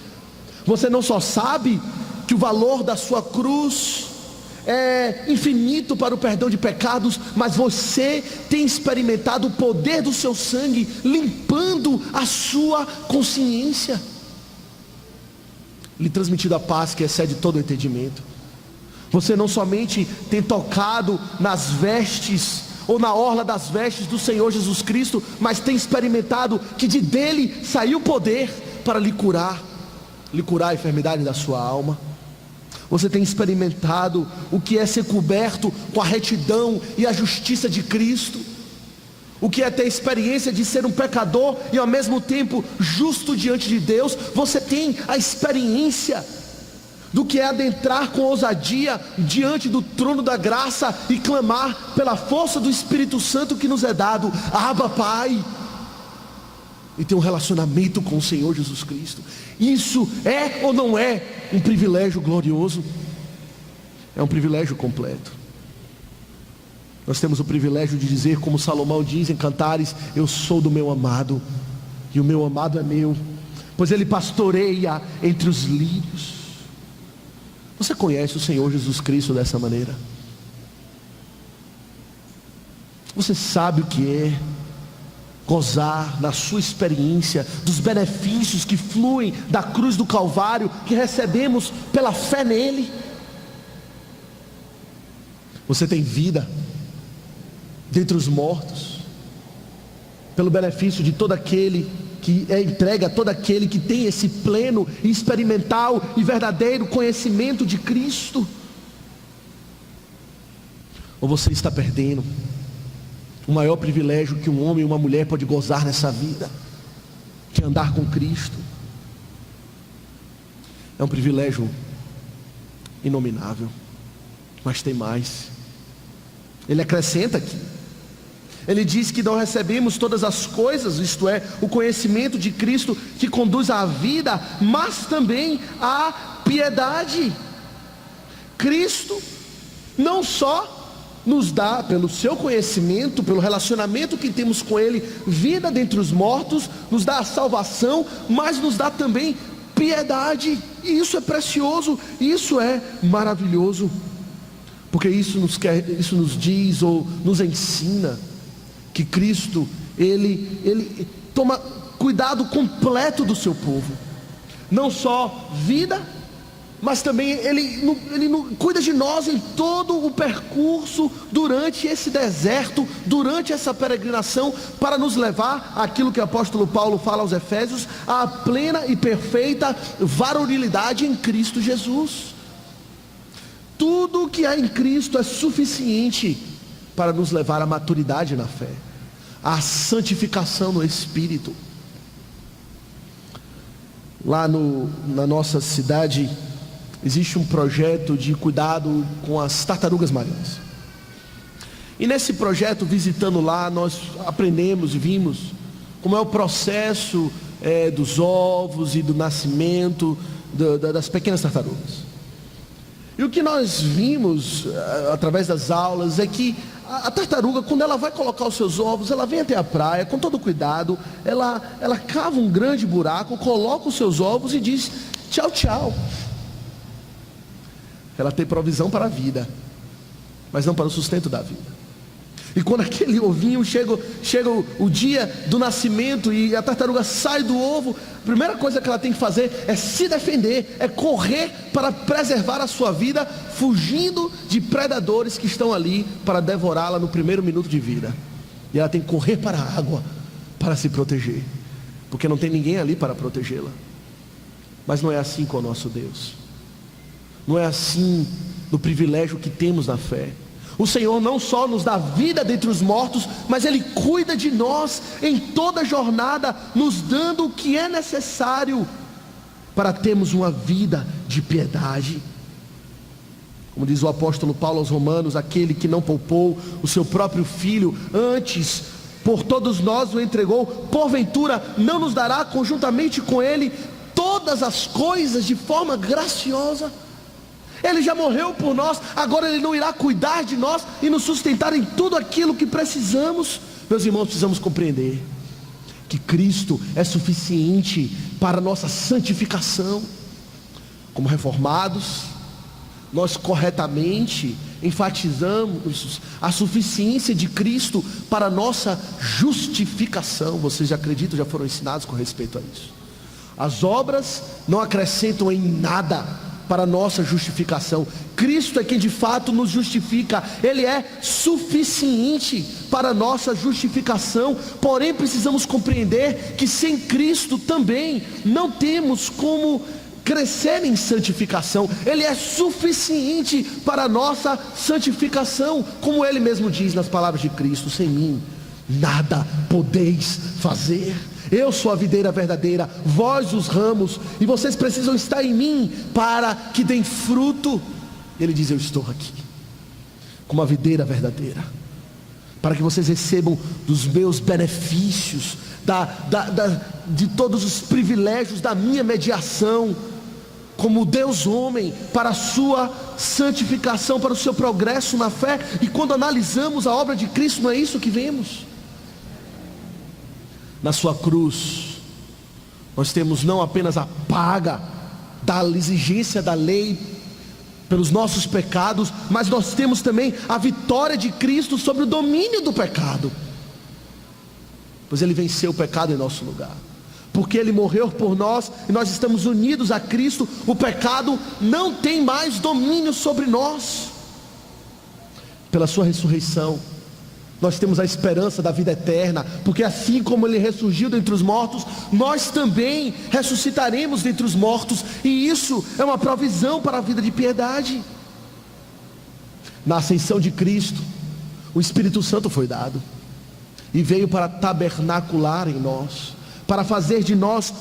Você não só sabe que o valor da sua cruz é infinito para o perdão de pecados, mas você tem experimentado o poder do seu sangue limpando a sua consciência, lhe transmitido a paz que excede todo o entendimento. Você não somente tem tocado nas vestes ou na orla das vestes do Senhor Jesus Cristo, mas tem experimentado que dele saiu poder para lhe curar a enfermidade da sua alma. Você tem experimentado o que é ser coberto com a retidão e a justiça de Cristo, o que é ter experiência de ser um pecador e ao mesmo tempo justo diante de Deus. Você tem a experiência do que é adentrar com ousadia diante do trono da graça e clamar pela força do Espírito Santo que nos é dado, Abba Pai, e ter um relacionamento com o Senhor Jesus Cristo. Isso é ou não é um privilégio glorioso? É um privilégio completo. Nós temos o privilégio de dizer, como Salomão diz em Cantares: eu sou do meu amado, e o meu amado é meu, pois ele pastoreia entre os lírios. Você conhece o Senhor Jesus Cristo dessa maneira? Você sabe o que é gozar na sua experiência dos benefícios que fluem da cruz do Calvário, que recebemos pela fé nele? Você tem vida dentre os mortos, pelo benefício de todo aquele que é entregue a todo aquele que tem esse pleno, experimental e verdadeiro conhecimento de Cristo. Ou você está perdendo o maior privilégio que um homem e uma mulher pode gozar nessa vida, que é andar com Cristo? É um privilégio inominável, mas tem mais. Ele acrescenta aqui, ele diz que não recebemos todas as coisas, isto é, o conhecimento de Cristo que conduz à vida, mas também à piedade. Cristo não só nos dá, pelo seu conhecimento, pelo relacionamento que temos com Ele, vida dentre os mortos, nos dá a salvação, mas nos dá também piedade. E isso é precioso, isso é maravilhoso, porque isso nos diz ou nos ensina que Cristo, Ele toma cuidado completo do seu povo. Não só vida, mas também Ele cuida de nós em todo o percurso, durante esse deserto, durante essa peregrinação, para nos levar àquilo que o apóstolo Paulo fala aos Efésios, à plena e perfeita varonilidade em Cristo Jesus. Tudo que há em Cristo é suficiente para nos levar à maturidade na fé, à santificação no Espírito. Lá na nossa cidade existe um projeto de cuidado com as tartarugas marinhas. E nesse projeto, visitando lá, nós aprendemos e vimos como é o processo dos ovos e do nascimento das pequenas tartarugas. E o que nós vimos através das aulas é que a tartaruga, quando ela vai colocar os seus ovos, ela vem até a praia com todo cuidado, ela cava um grande buraco, coloca os seus ovos e diz tchau, tchau. Ela tem provisão para a vida, mas não para o sustento da vida. E quando aquele ovinho chega o dia do nascimento e a tartaruga sai do ovo, a primeira coisa que ela tem que fazer é se defender, é correr para preservar a sua vida, fugindo de predadores que estão ali para devorá-la no primeiro minuto de vida. E ela tem que correr para a água para se proteger, porque não tem ninguém ali para protegê-la. Mas não é assim com o nosso Deus. Não é assim no privilégio que temos na fé. O Senhor não só nos dá vida dentre os mortos, mas Ele cuida de nós em toda a jornada, nos dando o que é necessário para termos uma vida de piedade. Como diz o apóstolo Paulo aos Romanos, aquele que não poupou o seu próprio filho, antes por todos nós o entregou, porventura não nos dará conjuntamente com ele todas as coisas de forma graciosa? Ele já morreu por nós, agora Ele não irá cuidar de nós e nos sustentar em tudo aquilo que precisamos? Meus irmãos, precisamos compreender que Cristo é suficiente para a nossa santificação. Como reformados, nós corretamente enfatizamos a suficiência de Cristo para a nossa justificação. Vocês já acreditam, já foram ensinados com respeito a isso. As obras não acrescentam em nada para a nossa justificação. Cristo é quem de fato nos justifica. Ele é suficiente para a nossa justificação. Porém, precisamos compreender que sem Cristo também não temos como crescer em santificação. Ele é suficiente para a nossa santificação, como Ele mesmo diz nas palavras de Cristo: sem mim nada podeis fazer. Eu sou a videira verdadeira, vós os ramos, e vocês precisam estar em mim para que deem fruto. Ele diz: eu estou aqui como a videira verdadeira, para que vocês recebam dos meus benefícios, de todos os privilégios da minha mediação, como Deus homem, para a sua santificação, para o seu progresso na fé. E quando analisamos a obra de Cristo, não é isso que vemos? Na sua cruz, nós temos não apenas a paga da exigência da lei pelos nossos pecados, mas nós temos também a vitória de Cristo sobre o domínio do pecado, pois Ele venceu o pecado em nosso lugar. Porque Ele morreu por nós e nós estamos unidos a Cristo, o pecado não tem mais domínio sobre nós. Pela sua ressurreição, nós temos a esperança da vida eterna, porque assim como Ele ressurgiu dentre os mortos, nós também ressuscitaremos dentre os mortos, e isso é uma provisão para a vida de piedade. Na ascensão de Cristo, o Espírito Santo foi dado, e veio para tabernacular em nós, para fazer de nós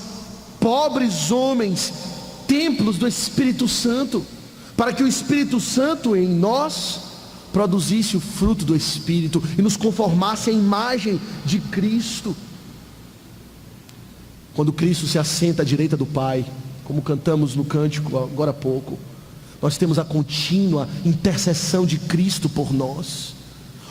pobres homens, templos do Espírito Santo, para que o Espírito Santo em nós produzisse o fruto do Espírito e nos conformasse à imagem de Cristo. Quando Cristo se assenta à direita do Pai, como cantamos no cântico agora há pouco, nós temos a contínua intercessão de Cristo por nós,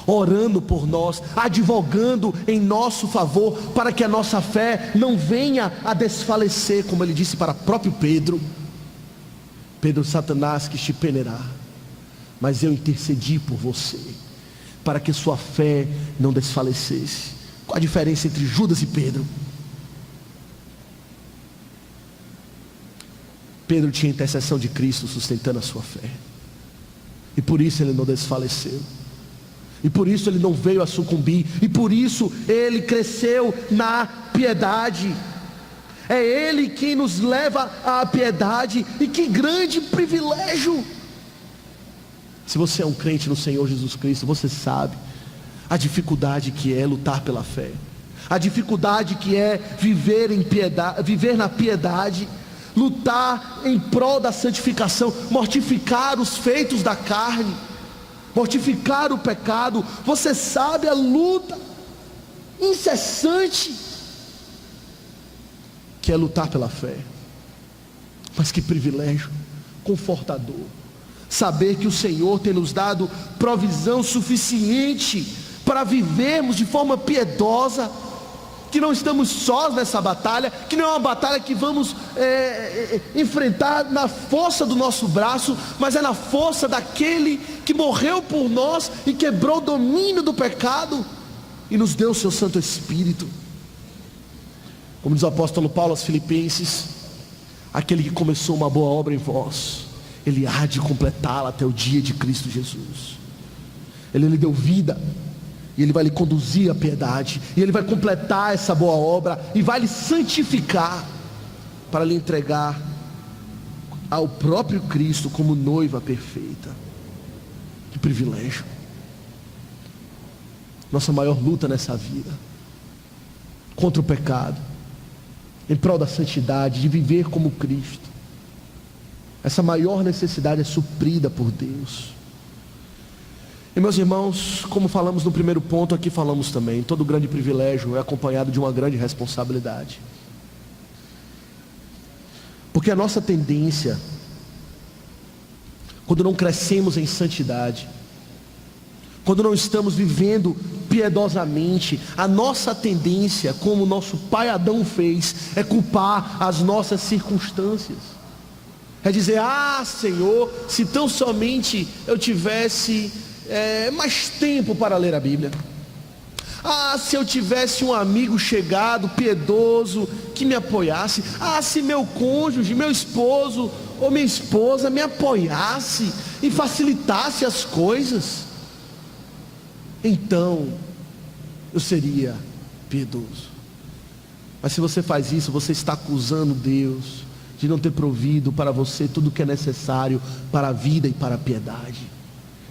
orando por nós, advogando em nosso favor, para que a nossa fé não venha a desfalecer, como Ele disse para próprio Pedro: Pedro, Satanás que te peneirá, mas eu intercedi por você, para que sua fé não desfalecesse. Qual a diferença entre Judas e Pedro? Pedro tinha a intercessão de Cristo sustentando a sua fé, e por isso ele não desfaleceu, e por isso ele não veio a sucumbir, e por isso ele cresceu na piedade. É Ele quem nos leva à piedade, e que grande privilégio! Se você é um crente no Senhor Jesus Cristo, você sabe a dificuldade que é lutar pela fé, a dificuldade que é viver em piedade, viver na piedade, lutar em prol da santificação, mortificar os feitos da carne, mortificar o pecado. Você sabe a luta incessante que é lutar pela fé. Mas que privilégio confortador saber que o Senhor tem nos dado provisão suficiente para vivermos de forma piedosa, que não estamos sós nessa batalha, que não é uma batalha que vamos enfrentar na força do nosso braço, mas é na força daquele que morreu por nós e quebrou o domínio do pecado e nos deu o seu Santo Espírito. Como diz o apóstolo Paulo aos Filipenses: aquele que começou uma boa obra em vós, Ele há de completá-la até o dia de Cristo Jesus. Ele lhe deu vida, e Ele vai lhe conduzir à piedade, e Ele vai completar essa boa obra, e vai lhe santificar, para lhe entregar ao próprio Cristo como noiva perfeita. Que privilégio! Nossa maior luta nessa vida, contra o pecado, em prol da santidade, de viver como Cristo, essa maior necessidade é suprida por Deus. E meus irmãos, como falamos no primeiro ponto, aqui falamos também, todo grande privilégio é acompanhado de uma grande responsabilidade. Porque a nossa tendência, quando não crescemos em santidade, quando não estamos vivendo piedosamente, a nossa tendência, como o nosso pai Adão fez, é culpar as nossas circunstâncias. É dizer: ah, Senhor, se tão somente eu tivesse mais tempo para ler a Bíblia. Ah, se eu tivesse um amigo chegado, piedoso, que me apoiasse. Ah, se meu cônjuge, meu esposo ou minha esposa me apoiasse e facilitasse as coisas, então eu seria piedoso. Mas se você faz isso, você está acusando Deus de não ter provido para você tudo o que é necessário para a vida e para a piedade.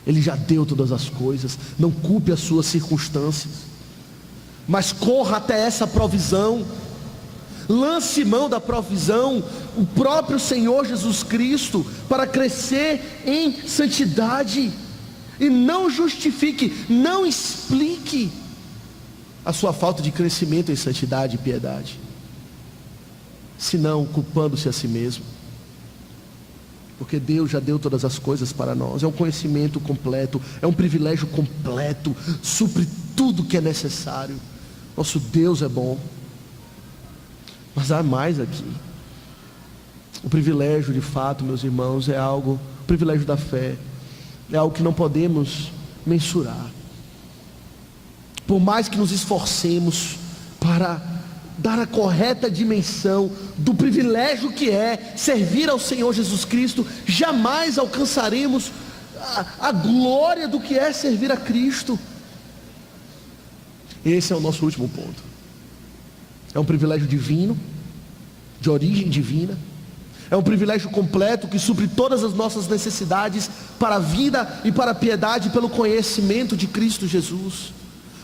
Ele já deu todas as coisas. Não culpe as suas circunstâncias, mas corra até essa provisão. Lance mão da provisão, o próprio Senhor Jesus Cristo, para crescer em santidade. E não justifique, não explique a sua falta de crescimento em santidade e piedade, senão culpando-se a si mesmo. Porque Deus já deu todas as coisas para nós. É um conhecimento completo, é um privilégio completo, supre tudo que é necessário. Nosso Deus é bom. Mas há mais aqui. O privilégio, de fato, meus irmãos, é algo, o privilégio da fé é algo que não podemos mensurar. Por mais que nos esforcemos para dar a correta dimensão do privilégio que é servir ao Senhor Jesus Cristo, jamais alcançaremos a glória do que é servir a Cristo. Esse é o nosso último ponto. É um privilégio divino, de origem divina. É um privilégio completo que supre todas as nossas necessidades para a vida e para a piedade, pelo conhecimento de Cristo Jesus.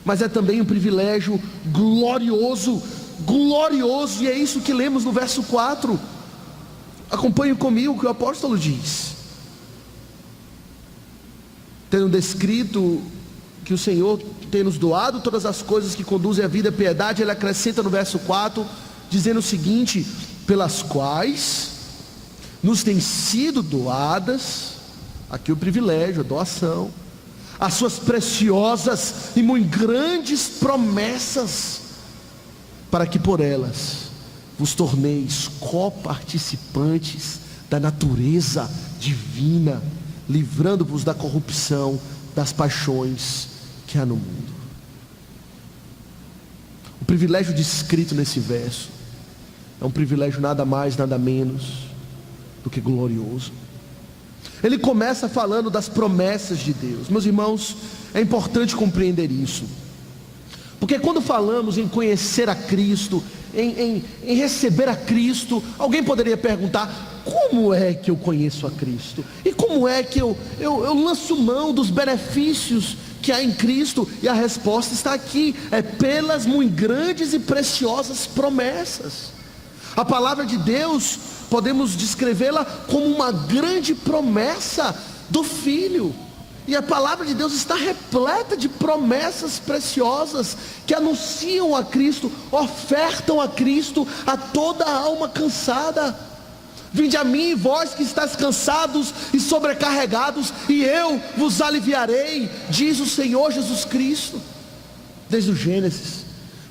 Mas é também um privilégio glorioso, glorioso, e é isso que lemos no verso 4. Acompanhe comigo o que o apóstolo diz. Tendo descrito que o Senhor tem nos doado todas as coisas que conduzem à vida e à piedade, ele acrescenta no verso 4, dizendo o seguinte: pelas quais nos têm sido doadas, aqui o privilégio, a doação, as suas preciosas e muito grandes promessas, para que por elas vos torneis coparticipantes da natureza divina, livrando-vos da corrupção das paixões que há no mundo. O privilégio descrito nesse verso é um privilégio nada mais, nada menos do que glorioso. Ele começa falando das promessas de Deus. Meus irmãos, é importante compreender isso, porque quando falamos em conhecer a Cristo, em receber a Cristo, alguém poderia perguntar: como é que eu conheço a Cristo? E como é que eu lanço mão dos benefícios que há em Cristo? E a resposta está aqui: é pelas muito grandes e preciosas promessas. A palavra de Deus, podemos descrevê-la como uma grande promessa do Filho. E a palavra de Deus está repleta de promessas preciosas que anunciam a Cristo, ofertam a Cristo a toda a alma cansada. Vinde a mim, vós que estáis cansados e sobrecarregados, e eu vos aliviarei, diz o Senhor Jesus Cristo. Desde o Gênesis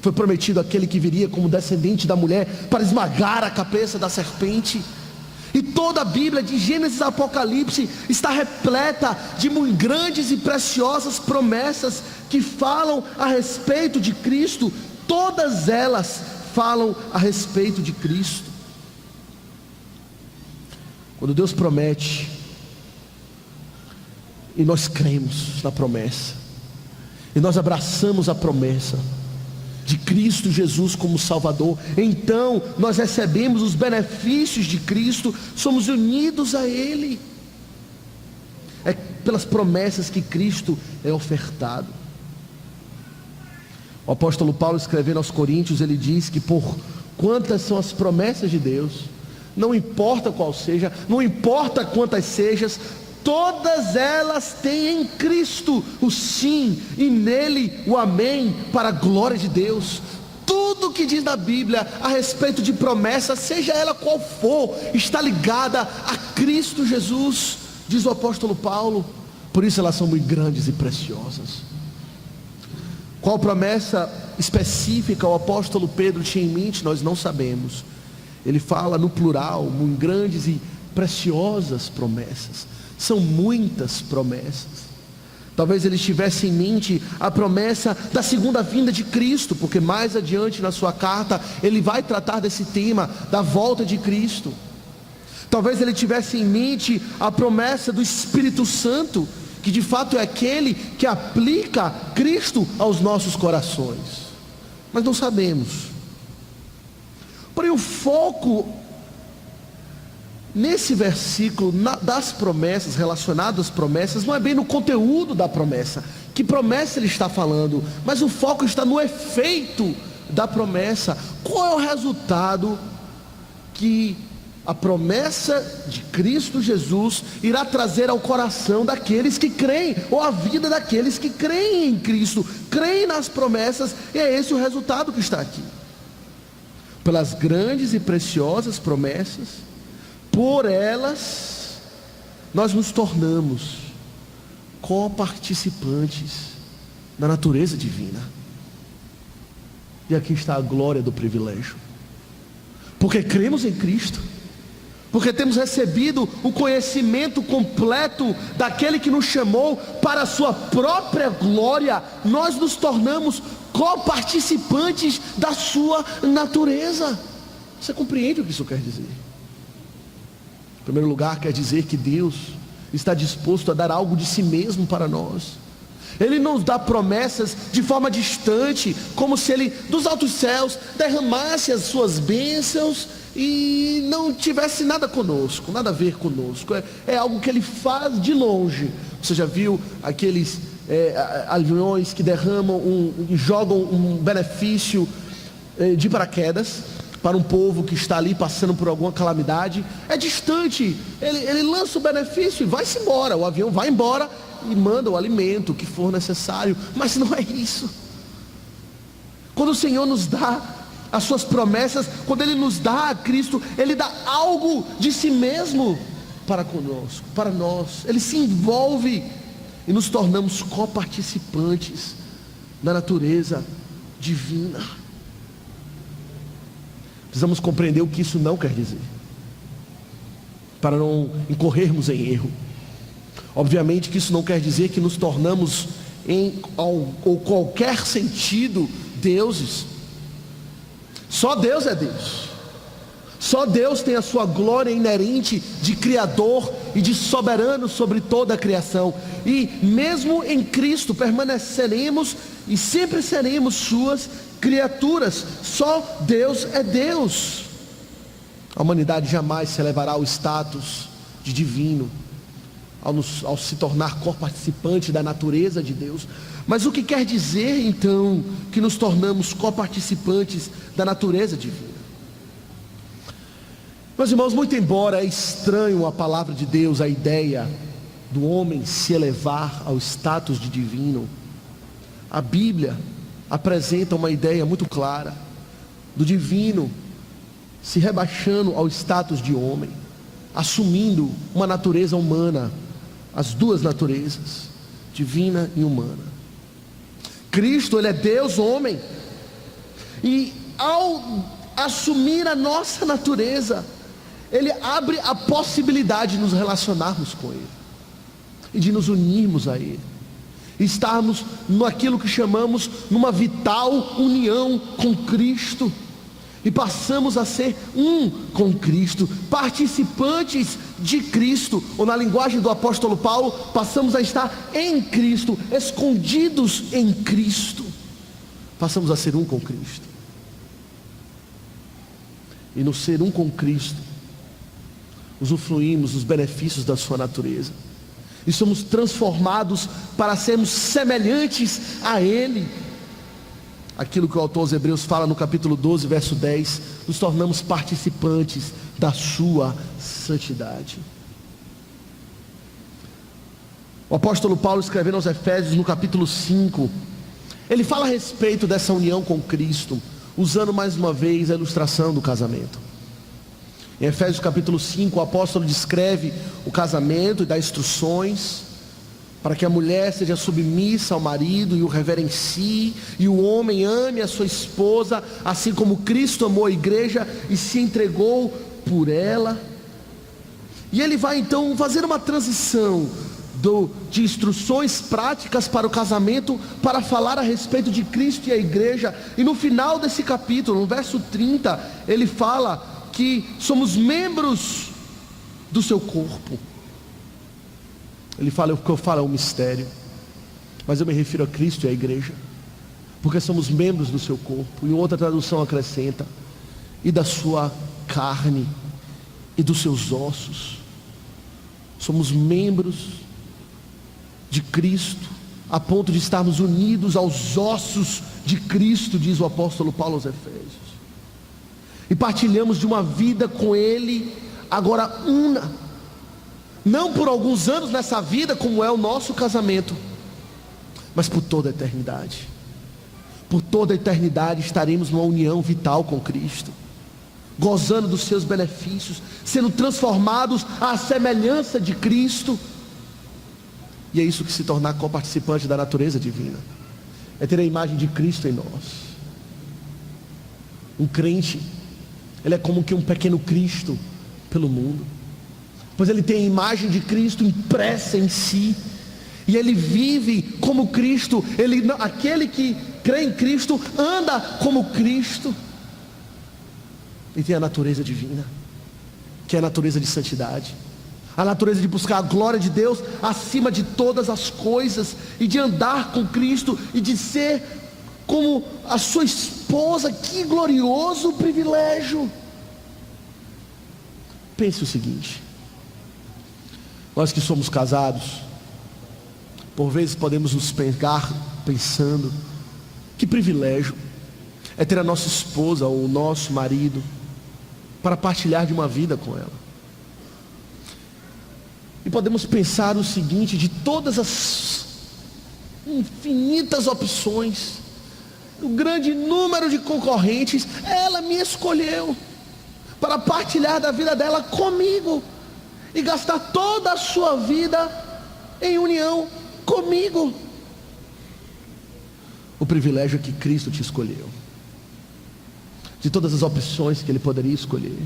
foi prometido aquele que viria como descendente da mulher para esmagar a cabeça da serpente. E toda a Bíblia, de Gênesis a Apocalipse, está repleta de muito grandes e preciosas promessas que falam a respeito de Cristo. Todas elas falam a respeito de Cristo. Quando Deus promete, e nós cremos na promessa, e nós abraçamos a promessa de Cristo Jesus como Salvador, então nós recebemos os benefícios de Cristo, somos unidos a Ele. É pelas promessas que Cristo é ofertado. O apóstolo Paulo, escrevendo aos Coríntios, ele diz que por quantas são as promessas de Deus, não importa qual seja, não importa quantas sejam, todas elas têm em Cristo o sim e nele o amém, para a glória de Deus. Tudo que diz na Bíblia a respeito de promessa, seja ela qual for, está ligada a Cristo Jesus, diz o apóstolo Paulo. Por isso elas são muito grandes e preciosas. Qual promessa específica o apóstolo Pedro tinha em mente, nós não sabemos. Ele fala no plural, muito grandes e preciosas promessas. São muitas promessas. Talvez ele tivesse em mente a promessa da segunda vinda de Cristo, porque mais adiante na sua carta ele vai tratar desse tema, da volta de Cristo. Talvez ele tivesse em mente a promessa do Espírito Santo, que de fato é aquele que aplica Cristo aos nossos corações. Mas não sabemos. Porém, o foco nesse versículo, das promessas, relacionado às promessas, não é bem no conteúdo da promessa, que promessa ele está falando, mas o foco está no efeito da promessa. Qual é o resultado que a promessa de Cristo Jesus irá trazer ao coração daqueles que creem, ou à vida daqueles que creem em Cristo, creem nas promessas? E é esse o resultado que está aqui. Pelas grandes e preciosas promessas, por elas nós nos tornamos coparticipantes da natureza divina. E aqui está a glória do privilégio, porque cremos em Cristo, porque temos recebido o conhecimento completo daquele que nos chamou para a sua própria glória. Nós nos tornamos coparticipantes da sua natureza. Você compreende o que isso quer dizer? Em primeiro lugar, quer dizer que Deus está disposto a dar algo de si mesmo para nós. Ele não dá promessas de forma distante, como se Ele dos altos céus derramasse as suas bênçãos e não tivesse nada conosco, nada a ver conosco. É algo que Ele faz de longe. Você já viu aqueles aviões que derramam jogam um benefício de paraquedas para um povo que está ali passando por alguma calamidade? É distante. Ele lança o benefício e vai-se embora. O avião vai embora e manda o alimento que for necessário. Mas não é isso. Quando o Senhor nos dá as suas promessas, quando Ele nos dá a Cristo, Ele dá algo de si mesmo para conosco, para nós. Ele se envolve e nos tornamos coparticipantes da natureza divina. Precisamos compreender o que isso não quer dizer, para não incorrermos em erro. Obviamente que isso não quer dizer que nos tornamos ou qualquer sentido deuses. Só Deus é Deus. Só Deus tem a sua glória inerente de Criador e de soberano sobre toda a criação. E mesmo em Cristo permaneceremos e sempre seremos suas criaturas. Só Deus é Deus. A humanidade jamais se elevará ao status de divino ao se tornar coparticipante da natureza de Deus. Mas o que quer dizer então que nos tornamos coparticipantes da natureza divina? Meus irmãos, muito embora é estranho a palavra de Deus, a ideia do homem se elevar ao status de divino, a Bíblia apresenta uma ideia muito clara do divino se rebaixando ao status de homem, assumindo uma natureza humana, as duas naturezas, divina e humana. Cristo, Ele é Deus homem, e ao assumir a nossa natureza, Ele abre a possibilidade de nos relacionarmos com Ele e de nos unirmos a Ele, estarmos naquilo que chamamos numa vital união com Cristo, e passamos a ser um com Cristo, participantes de Cristo, ou na linguagem do apóstolo Paulo, passamos a estar em Cristo, escondidos em Cristo, passamos a ser um com Cristo. E no ser um com Cristo, usufruímos dos benefícios da sua natureza, e somos transformados para sermos semelhantes a Ele. Aquilo que o autor aos Hebreus fala no capítulo 12, verso 10, nos tornamos participantes da sua santidade. O apóstolo Paulo, escrevendo aos Efésios no capítulo 5, ele fala a respeito dessa união com Cristo, usando mais uma vez a ilustração do casamento. Em Efésios capítulo 5, o apóstolo descreve o casamento e dá instruções para que a mulher seja submissa ao marido e o reverencie, e o homem ame a sua esposa, assim como Cristo amou a igreja e se entregou por ela. E ele vai então fazer uma transição de instruções práticas para o casamento, para falar a respeito de Cristo e a igreja. E no final desse capítulo, no verso 30, ele fala que somos membros do seu corpo. Ele fala, o que eu falo é um mistério, mas eu me refiro a Cristo e a igreja, porque somos membros do seu corpo. E outra tradução acrescenta: e da sua carne e dos seus ossos. Somos membros de Cristo, a ponto de estarmos unidos aos ossos de Cristo, diz o apóstolo Paulo aos Efésios, e partilhamos de uma vida com Ele, agora una, não por alguns anos nessa vida, como é o nosso casamento, mas por toda a eternidade. Por toda a eternidade estaremos numa união vital com Cristo, gozando dos seus benefícios, sendo transformados à semelhança de Cristo. E é isso que se tornar coparticipante da natureza divina, é ter a imagem de Cristo em nós. Um crente, ele é como que um pequeno Cristo pelo mundo, pois ele tem a imagem de Cristo impressa em si, e ele vive como Cristo. Aquele que crê em Cristo anda como Cristo, e tem a natureza divina, que é a natureza de santidade, a natureza de buscar a glória de Deus acima de todas as coisas, e de andar com Cristo, e de ser como a sua esposa. Que glorioso privilégio! Pense o seguinte: nós que somos casados, por vezes podemos nos pegar pensando, que privilégio é ter a nossa esposa ou o nosso marido para partilhar de uma vida com ela. E podemos pensar o seguinte: de todas as infinitas opções, o grande número de concorrentes, ela me escolheu para partilhar da vida dela comigo, e gastar toda a sua vida em união comigo. O privilégio é que Cristo te escolheu. De todas as opções que Ele poderia escolher,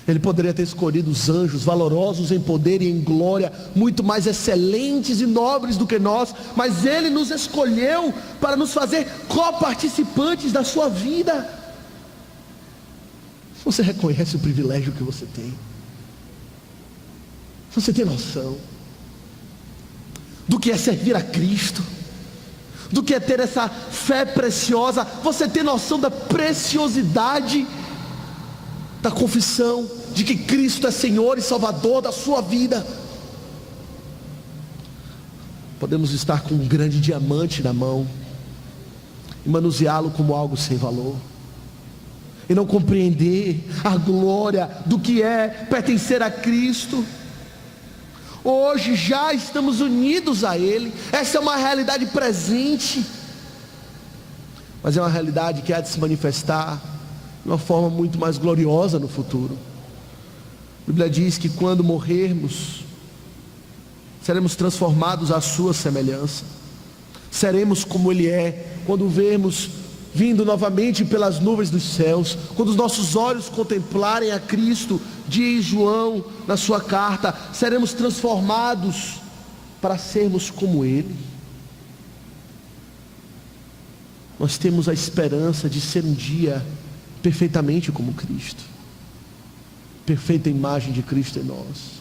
Ele poderia ter escolhido os anjos, valorosos em poder e em glória, muito mais excelentes e nobres do que nós, mas Ele nos escolheu para nos fazer coparticipantes da sua vida. Você reconhece o privilégio que você tem? Você tem noção do que é servir a Cristo, do que é ter essa fé preciosa? Você tem noção da preciosidade da confissão de que Cristo é Senhor e Salvador da sua vida? Podemos estar com um grande diamante na mão e manuseá-lo como algo sem valor, e não compreender a glória do que é pertencer a Cristo. Hoje já estamos unidos a Ele. Essa é uma realidade presente, mas é uma realidade que há de se manifestar de uma forma muito mais gloriosa no futuro. A Bíblia diz que quando morrermos, seremos transformados à sua semelhança, seremos como Ele é. Quando o vermos vindo novamente pelas nuvens dos céus, quando os nossos olhos contemplarem a Cristo, diz João na sua carta, seremos transformados para sermos como Ele. Nós temos a esperança de ser um dia perfeitamente como Cristo, perfeita imagem de Cristo em nós.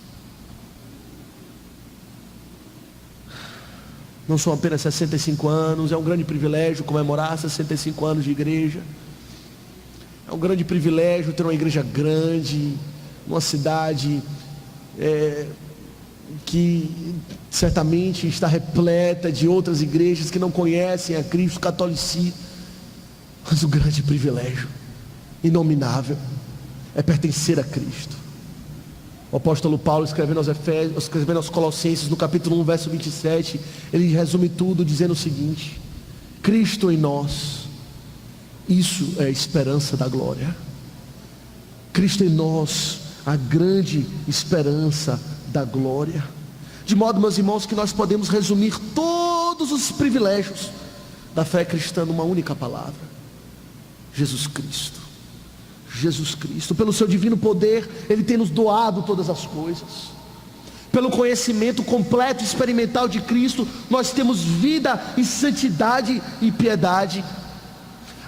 Não são apenas 65 anos, é um grande privilégio comemorar 65 anos de igreja. É um grande privilégio ter uma igreja grande, numa cidade que certamente está repleta de outras igrejas que não conhecem a Cristo, catolicismo. Mas o grande privilégio inominável é pertencer a Cristo. O apóstolo Paulo, escrevendo aos Colossenses, no capítulo 1, verso 27, ele resume tudo dizendo o seguinte: Cristo em nós, isso é a esperança da glória. Cristo em nós, a grande esperança da glória. De modo, meus irmãos, que nós podemos resumir todos os privilégios da fé cristã numa única palavra: Jesus Cristo. Jesus Cristo, pelo seu divino poder, Ele tem nos doado todas as coisas. Pelo conhecimento completo e experimental de Cristo, nós temos vida e santidade e piedade.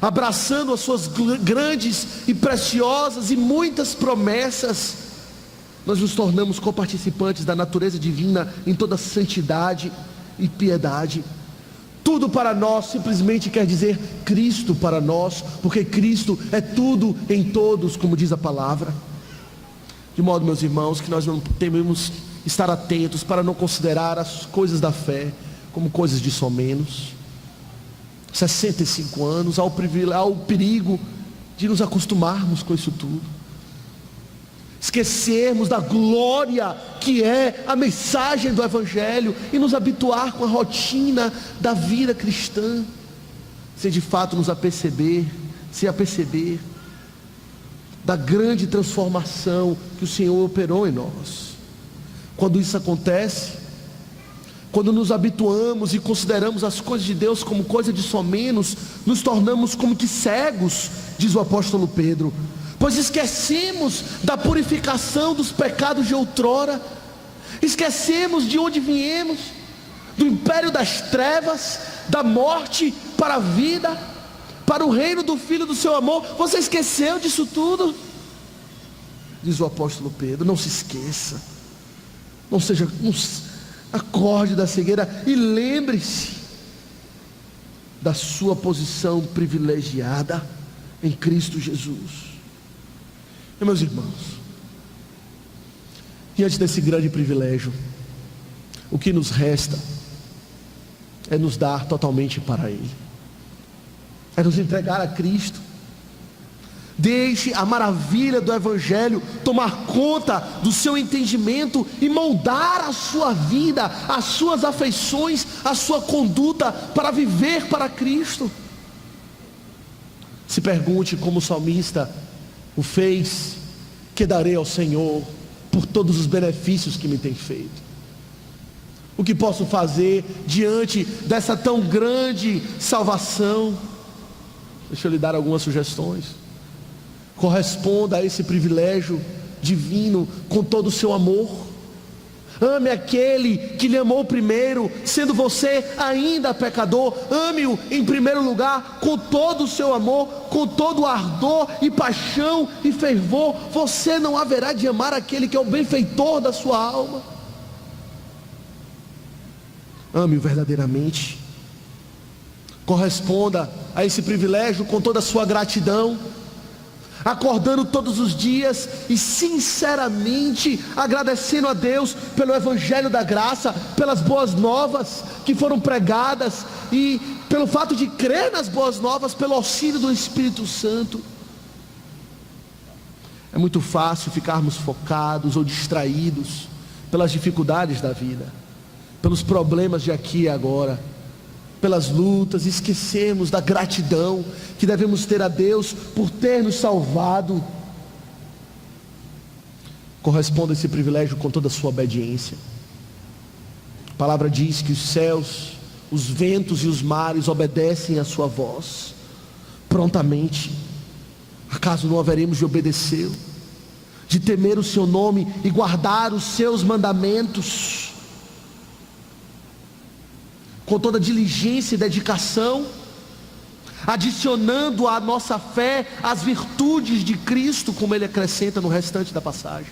Abraçando as suas grandes e preciosas e muitas promessas, nós nos tornamos coparticipantes da natureza divina em toda santidade e piedade. Tudo para nós simplesmente quer dizer Cristo para nós, porque Cristo é tudo em todos, como diz a palavra. De modo, meus irmãos, que nós não devemos estar atentos para não considerar as coisas da fé como coisas de somenos. 65 anos, há o perigo de nos acostumarmos com isso tudo, esquecermos da glória que é a mensagem do Evangelho e nos habituar com a rotina da vida cristã, sem de fato nos aperceber da grande transformação que o Senhor operou em nós. Quando isso acontece, quando nos habituamos e consideramos as coisas de Deus como coisa de somenos, nos tornamos como que cegos, diz o apóstolo Pedro, pois esquecemos da purificação dos pecados de outrora, esquecemos de onde viemos, do império das trevas, da morte para a vida, para o reino do Filho do seu amor. Você esqueceu disso tudo? Diz o apóstolo Pedro: não se esqueça, não acorde da cegueira e lembre-se da sua posição privilegiada em Cristo Jesus. E, meus irmãos, diante desse grande privilégio, o que nos resta é nos dar totalmente para Ele, é nos entregar a Cristo. Deixe a maravilha do Evangelho tomar conta do seu entendimento e moldar a sua vida, as suas afeições, a sua conduta para viver para Cristo. Se pergunte como o salmista o fez: que darei ao Senhor por todos os benefícios que me tem feito? O que posso fazer diante dessa tão grande salvação? Deixa eu lhe dar algumas sugestões. Corresponda a esse privilégio divino com todo o seu amor. Ame aquele que lhe amou primeiro, sendo você ainda pecador. Ame-o em primeiro lugar com todo o seu amor, com todo o ardor e paixão e fervor. Você não haverá de amar aquele que é o benfeitor da sua alma. Ame-o verdadeiramente. Corresponda a esse privilégio com toda a sua gratidão, acordando todos os dias e sinceramente agradecendo a Deus pelo Evangelho da graça, pelas boas novas que foram pregadas e pelo fato de crer nas boas novas, pelo auxílio do Espírito Santo. É muito fácil ficarmos focados ou distraídos pelas dificuldades da vida, pelos problemas de aqui e agora, pelas lutas, esquecemos da gratidão que devemos ter a Deus por ter nos salvado. Corresponda a esse privilégio com toda a sua obediência. A palavra diz que os céus, os ventos e os mares obedecem à sua voz prontamente. Acaso não haveremos de obedecê-lo, de temer o seu nome e guardar os seus mandamentos com toda diligência e dedicação, adicionando à nossa fé as virtudes de Cristo, como ele acrescenta no restante da passagem?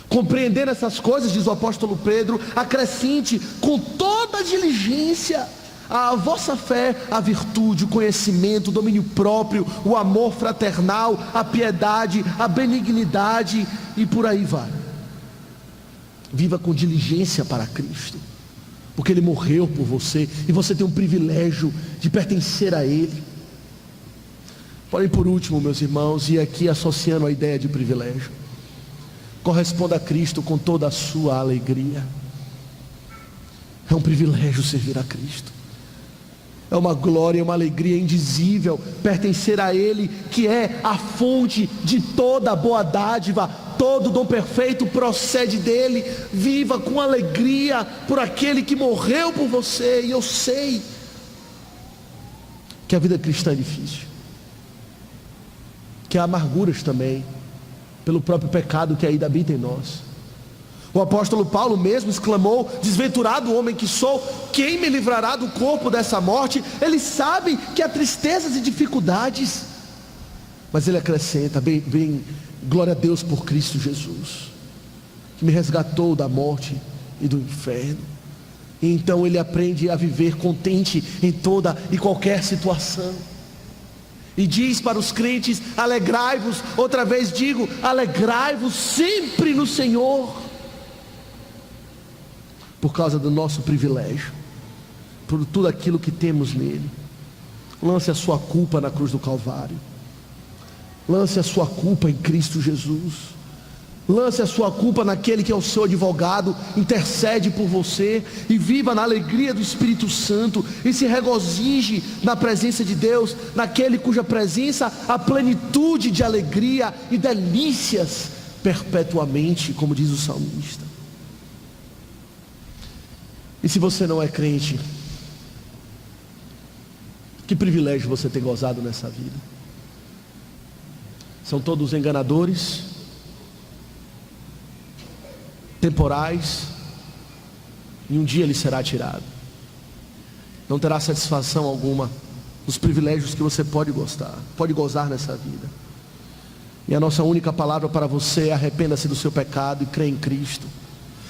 Compreendendo essas coisas, diz o apóstolo Pedro, acrescente com toda diligência a vossa fé, a virtude, o conhecimento, o domínio próprio, o amor fraternal, a piedade, a benignidade e por aí vai. Viva com diligência para Cristo, porque Ele morreu por você e você tem o privilégio de pertencer a Ele. Porém, por último, meus irmãos, e aqui associando a ideia de privilégio, corresponda a Cristo com toda a sua alegria. É um privilégio servir a Cristo. É uma glória, uma alegria indizível pertencer a Ele, que é a fonte de toda boa dádiva. Todo dom perfeito procede dele. Viva com alegria por aquele que morreu por você. E eu sei que a vida cristã é difícil, que há amarguras também, pelo próprio pecado que ainda habita em nós. O apóstolo Paulo mesmo exclamou: desventurado homem que sou, quem me livrará do corpo dessa morte? Ele sabe que há tristezas e dificuldades, mas ele acrescenta: bem, glória a Deus por Cristo Jesus, que me resgatou da morte e do inferno. E então ele aprende a viver contente em toda e qualquer situação. E diz para os crentes: alegrai-vos, outra vez digo, alegrai-vos sempre no Senhor. Por causa do nosso privilégio, por tudo aquilo que temos nele. Lance a sua culpa na cruz do Calvário. Lance a sua culpa em Cristo Jesus. Lance a sua culpa naquele que é o seu advogado, intercede por você, e viva na alegria do Espírito Santo, e se regozije na presença de Deus, naquele cuja presença há plenitude de alegria e delícias perpetuamente, como diz o salmista. E se você não é crente, que privilégio você tem gozado nessa vida? São todos enganadores, temporais, e um dia ele será tirado. Não terá satisfação alguma nos privilégios que você pode gozar nessa vida. E a nossa única palavra para você é: arrependa-se do seu pecado e crê em Cristo,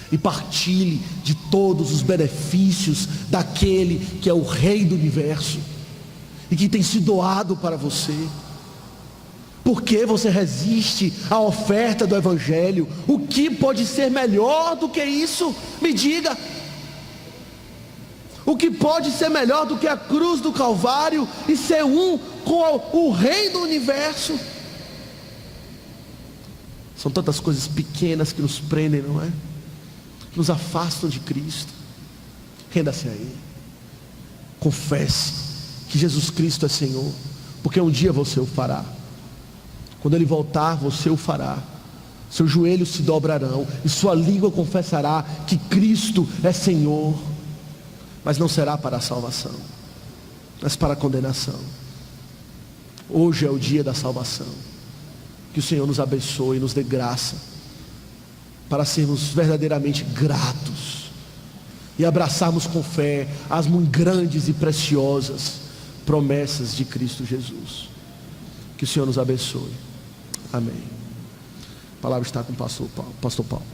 e partilhe de todos os benefícios daquele que é o Rei do Universo e que tem se doado para você. Por que você resiste à oferta do Evangelho? O que pode ser melhor do que isso? Me diga. O que pode ser melhor do que a cruz do Calvário e ser um com o Rei do Universo? São tantas coisas pequenas que nos prendem, não é? Que nos afastam de Cristo. Renda-se a Ele. Confesse que Jesus Cristo é Senhor, porque um dia você o fará. Quando Ele voltar, você o fará. Seus joelhos se dobrarão e sua língua confessará que Cristo é Senhor. Mas não será para a salvação, mas para a condenação. Hoje é o dia da salvação. Que o Senhor nos abençoe e nos dê graça para sermos verdadeiramente gratos e abraçarmos com fé as muito grandes e preciosas promessas de Cristo Jesus. Que o Senhor nos abençoe. Amém. A palavra está com o pastor Paulo.